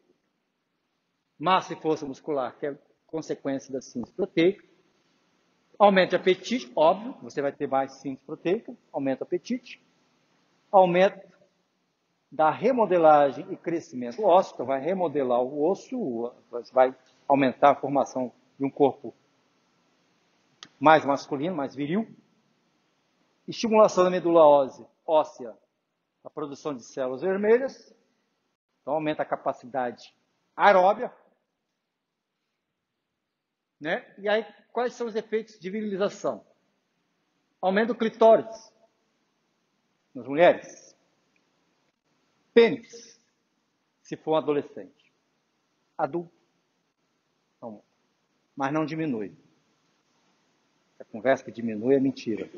massa e força muscular, que é consequência da síntese proteica. Aumenta o apetite, óbvio, você vai ter mais síntese proteica, aumenta o apetite. Aumento da remodelagem e crescimento ósseo, então vai remodelar o osso, você vai aumentar a formação de um corpo mais masculino, mais viril. Estimulação da medula óssea, a produção de células vermelhas, então aumenta a capacidade aeróbia. Né? E aí, quais são os efeitos de virilização? Aumenta o clitóris nas mulheres. Pênis, se for um adolescente. Adulto, não, mas não diminui. A conversa que diminui é mentira.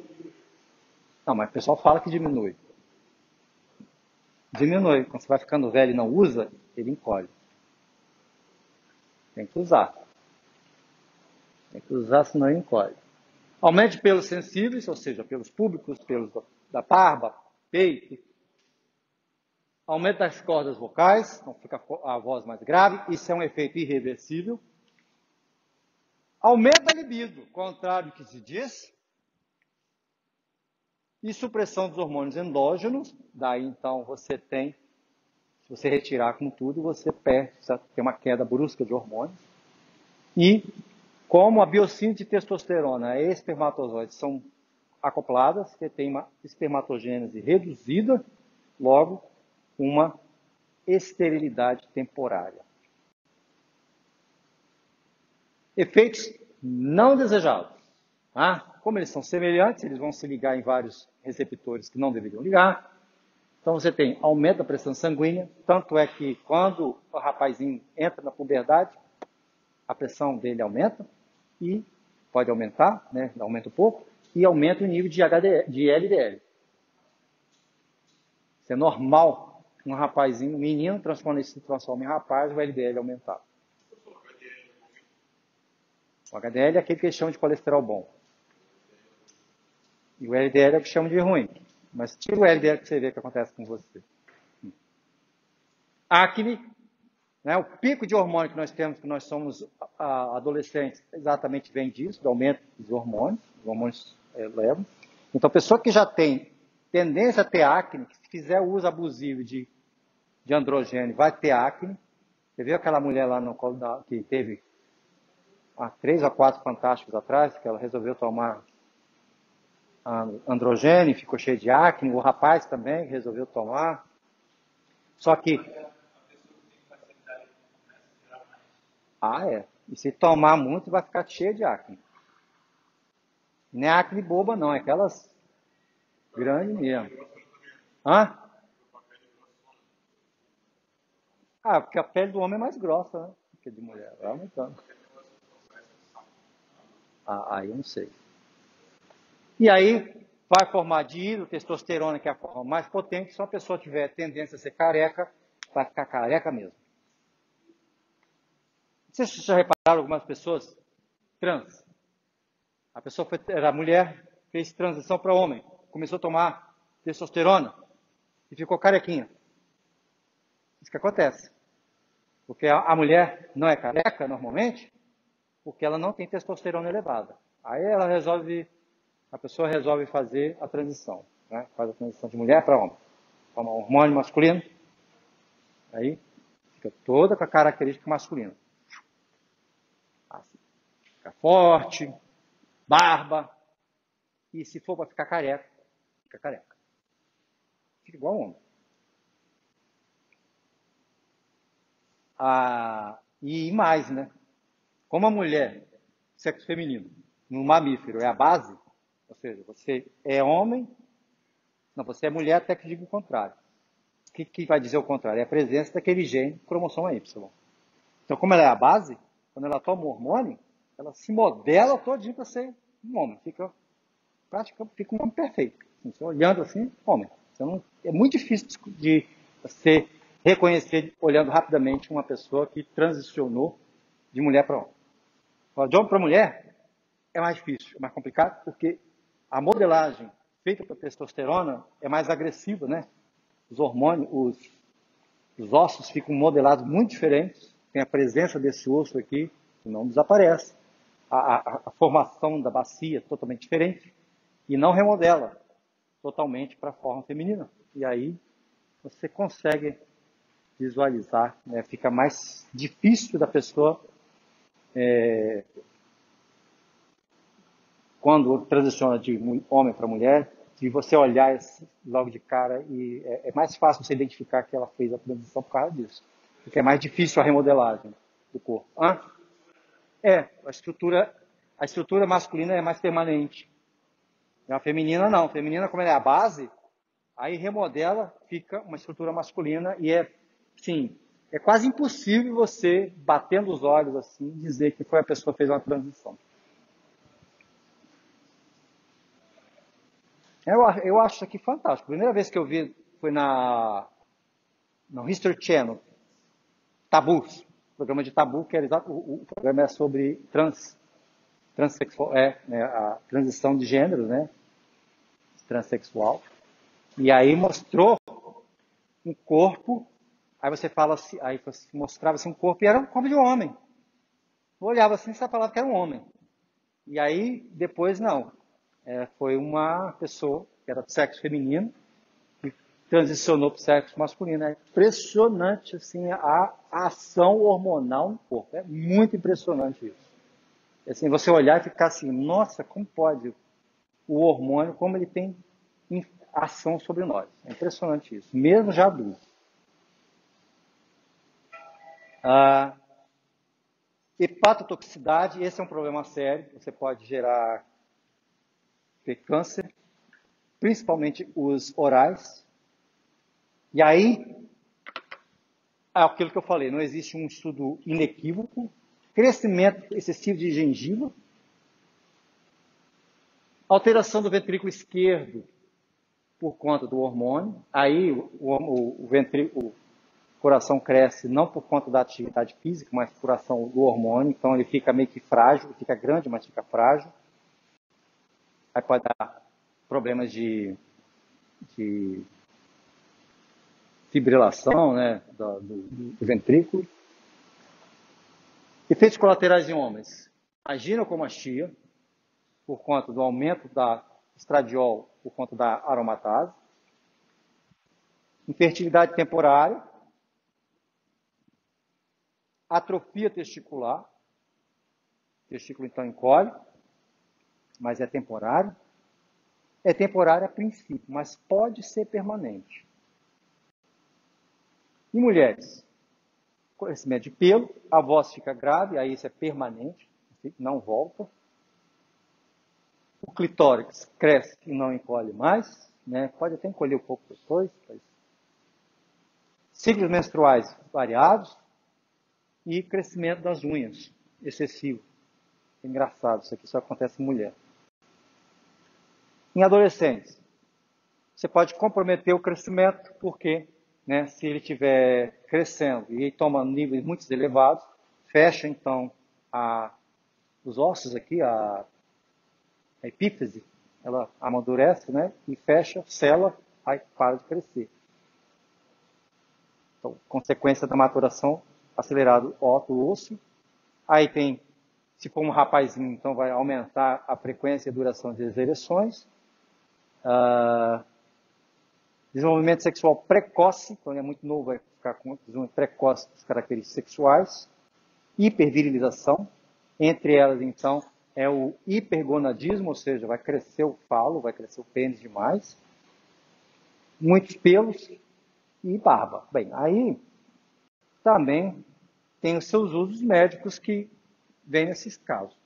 Não, mas o pessoal fala que diminui. Diminui. Quando você vai ficando velho e não usa, ele encolhe. Tem que usar. Tem que usar, senão ele encolhe. Aumento de pelos sensíveis, ou seja, pelos públicos, pelos da barba, peito. Aumento das cordas vocais, então fica a voz mais grave. Isso é um efeito irreversível. Aumenta a libido, contrário do que se diz. E supressão dos hormônios endógenos. Daí, então, você tem, se você retirar com tudo, você tem uma queda brusca de hormônios. E, como a biossíntese de testosterona e espermatozoides são acopladas, você tem uma espermatogênese reduzida, logo, uma esterilidade temporária. Efeitos não desejados. Como eles são semelhantes, eles vão se ligar em vários receptores que não deveriam ligar. Então você tem aumento da pressão sanguínea, tanto é que quando o rapazinho entra na puberdade, a pressão dele aumenta e pode aumentar, né? Aumenta um pouco, e aumenta o nível de LDL. Isso é normal, um rapazinho, um menino se transforma em rapaz, o LDL aumentar. O HDL é aquele que eles chamam de colesterol bom. E o LDL é o que chamam de ruim. Mas tira o LDL para você ver o que acontece com você. Acne, né, o pico de hormônio que nós temos, que nós somos adolescentes, exatamente vem disso, do aumento dos hormônios. Os hormônios levam. Então, a pessoa que já tem tendência a ter acne, que se fizer o uso abusivo de androgênio, vai ter acne. Você viu aquela mulher lá no colo que teve há 3 ou 4 fantásticos atrás, que ela resolveu tomar androgênio, ficou cheio de acne, o rapaz também resolveu tomar. Só que... E se tomar muito, vai ficar cheio de acne. Não é acne boba, não, é aquelas grandes mesmo. Hã? Porque a pele do homem é mais grossa, né? Que a de mulher. Vai aumentando. Aí eu não sei. E aí vai formar dihidrotestosterona, que é a forma mais potente. Se uma pessoa tiver tendência a ser careca, vai ficar careca mesmo. Não sei se vocês já repararam algumas pessoas trans. A pessoa era mulher, fez transição para homem, começou a tomar testosterona e ficou carequinha. Isso que acontece. Porque a mulher não é careca normalmente, porque ela não tem testosterona elevada. Aí a pessoa resolve fazer a transição, né? Faz a transição de mulher para homem. Toma um hormônio masculino, aí fica toda com a característica masculina. Assim, fica forte, barba, e se for para ficar careca, fica careca. Fica igual homem. E mais, né? Como a mulher, sexo feminino, no mamífero é a base, ou seja, você é homem, não, você é mulher até que diga o contrário. O que vai dizer o contrário? É a presença daquele gene cromossomo Y. Então, como ela é a base, quando ela toma o hormônio, ela se modela todinho para ser um homem. Fica um homem perfeito. Você olhando assim, homem. É muito difícil de você reconhecer, olhando rapidamente, uma pessoa que transicionou de mulher para homem. De homem para mulher é mais difícil, é mais complicado, porque a modelagem feita para testosterona é mais agressiva, né? Os hormônios, os ossos ficam modelados muito diferentes. Tem a presença desse osso aqui, que não desaparece. A formação da bacia é totalmente diferente. E não remodela totalmente para a forma feminina. E aí você consegue visualizar, né? Fica mais difícil da pessoa, quando transiciona de homem para mulher, de você olhar logo de cara e é mais fácil você identificar que ela fez a transição por causa disso. Porque é mais difícil a remodelagem do corpo. A estrutura masculina é mais permanente. A feminina não. A feminina, como ela é a base, aí remodela, fica uma estrutura masculina e é quase impossível você, batendo os olhos assim, dizer que foi a pessoa que fez uma transição. Eu acho isso aqui fantástico. A primeira vez que eu vi foi no History Channel, Tabus, programa de tabu, que era o programa é sobre transexual, a transição de gênero, né? Transsexual. E aí mostrou um corpo, aí você fala assim, aí você mostrava assim um corpo e era um corpo de um homem. Eu olhava assim, você falava que era um homem. E aí depois não. Foi uma pessoa que era do sexo feminino que transicionou para o sexo masculino. É impressionante assim, a ação hormonal no corpo. É muito impressionante isso. Assim, você olhar e ficar assim, nossa, como pode o hormônio, como ele tem ação sobre nós. É impressionante isso, mesmo já adulto. Hepatotoxicidade, esse é um problema sério. Você pode ter câncer, principalmente os orais. E aí, é aquilo que eu falei, não existe um estudo inequívoco, crescimento excessivo de gengiva, alteração do ventrículo esquerdo por conta do hormônio, aí o coração cresce não por conta da atividade física, mas por ação do hormônio, então ele fica meio que frágil, fica grande, mas fica frágil. Aí pode dar problemas de fibrilação, né, do ventrículo. Efeitos colaterais em homens. Aginocomastia, por conta do aumento da estradiol, por conta da aromatase. Infertilidade temporária. Atrofia testicular. O testículo, então, encolhe, mas é temporário. É temporário a princípio, mas pode ser permanente. E mulheres? Crescimento de pelo, a voz fica grave, aí isso é permanente, não volta. O clitóris cresce e não encolhe mais, né? Pode até encolher um pouco depois. Mas... Ciclos menstruais variados e crescimento das unhas excessivo. Engraçado, isso aqui só acontece em mulher. Em adolescentes, você pode comprometer o crescimento, porque, né, se ele estiver crescendo e toma níveis muito elevados, fecha então os ossos aqui, a epífise, ela amadurece, né, e fecha, sela, aí para de crescer. Então, consequência da maturação acelerado do osso. Aí tem, se for um rapazinho, então vai aumentar a frequência e a duração das ereções. Desenvolvimento sexual precoce, então ele é muito novo, vai ficar com desenvolvimento precoce das características sexuais. Hipervirilização, entre elas, então, é o hipergonadismo, ou seja, vai crescer o falo, vai crescer o pênis demais. Muitos pelos e barba. Bem, aí também tem os seus usos médicos que vêm nesses casos.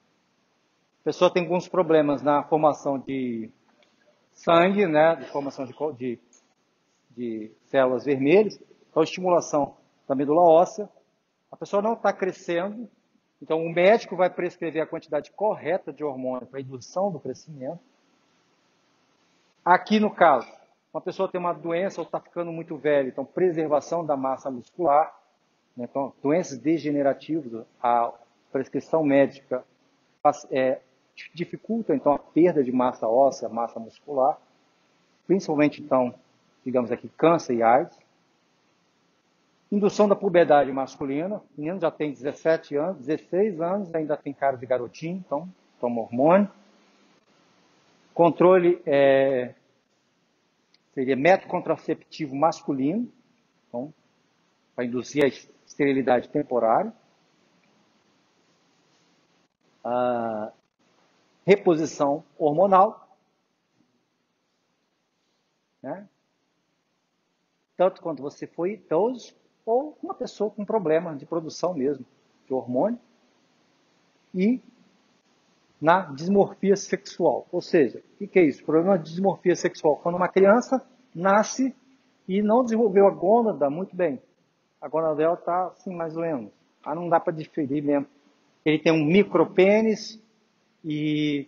A pessoa tem alguns problemas na formação de sangue, né, de formação de células vermelhas, então estimulação da medula óssea. A pessoa não está crescendo, então o médico vai prescrever a quantidade correta de hormônio para a indução do crescimento. Aqui no caso, uma pessoa tem uma doença ou está ficando muito velha, então preservação da massa muscular, né? Então doenças degenerativas, a prescrição médica dificulta então a perda de massa óssea, massa muscular, principalmente então, digamos aqui, câncer e AIDS. Indução da puberdade masculina, o menino já tem 17 anos, 16 anos, ainda tem cara de garotinho, então toma hormônio. Controle seria método contraceptivo masculino, então, para induzir a esterilidade temporária. Reposição hormonal, né? Tanto quando você foi idoso, ou uma pessoa com problema de produção mesmo, de hormônio, e na dismorfia sexual. Ou seja, o que é isso? O problema de dismorfia sexual, quando uma criança nasce e não desenvolveu a gônada muito bem. A gônada dela está assim, mais ou menos. Não dá para diferir mesmo. Ele tem um micropênis e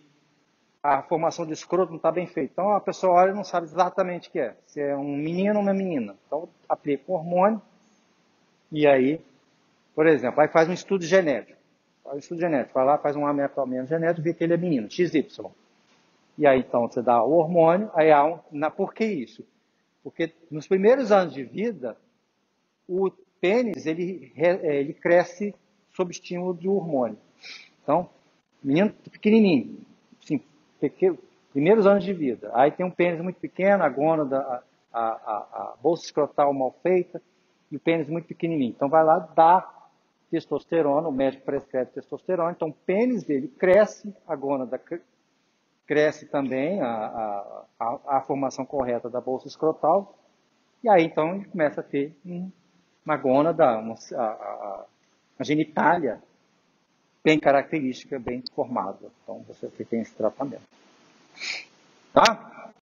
a formação do escroto não está bem feita. Então a pessoa olha e não sabe exatamente o que é. Se é um menino ou uma menina. Então aplica o hormônio. E aí, por exemplo, aí faz um estudo genético. Faz um estudo genético, vai lá, faz um mapeamento genético, vê que ele é menino, XY. E aí, então, você dá o hormônio, aí por que isso? Porque nos primeiros anos de vida, o pênis, ele cresce sob estímulo de hormônio. Então, menino pequenininho, assim, primeiros anos de vida. Aí tem um pênis muito pequeno, a gônada, a bolsa escrotal mal feita, e o pênis muito pequenininho. Então vai lá, dá testosterona, o médico prescreve testosterona, então o pênis dele cresce, a gônada cresce também, a formação correta da bolsa escrotal, e aí então ele começa a ter uma gônada, uma genitália bem característica, bem formada. Então você tem esse tratamento. Tá?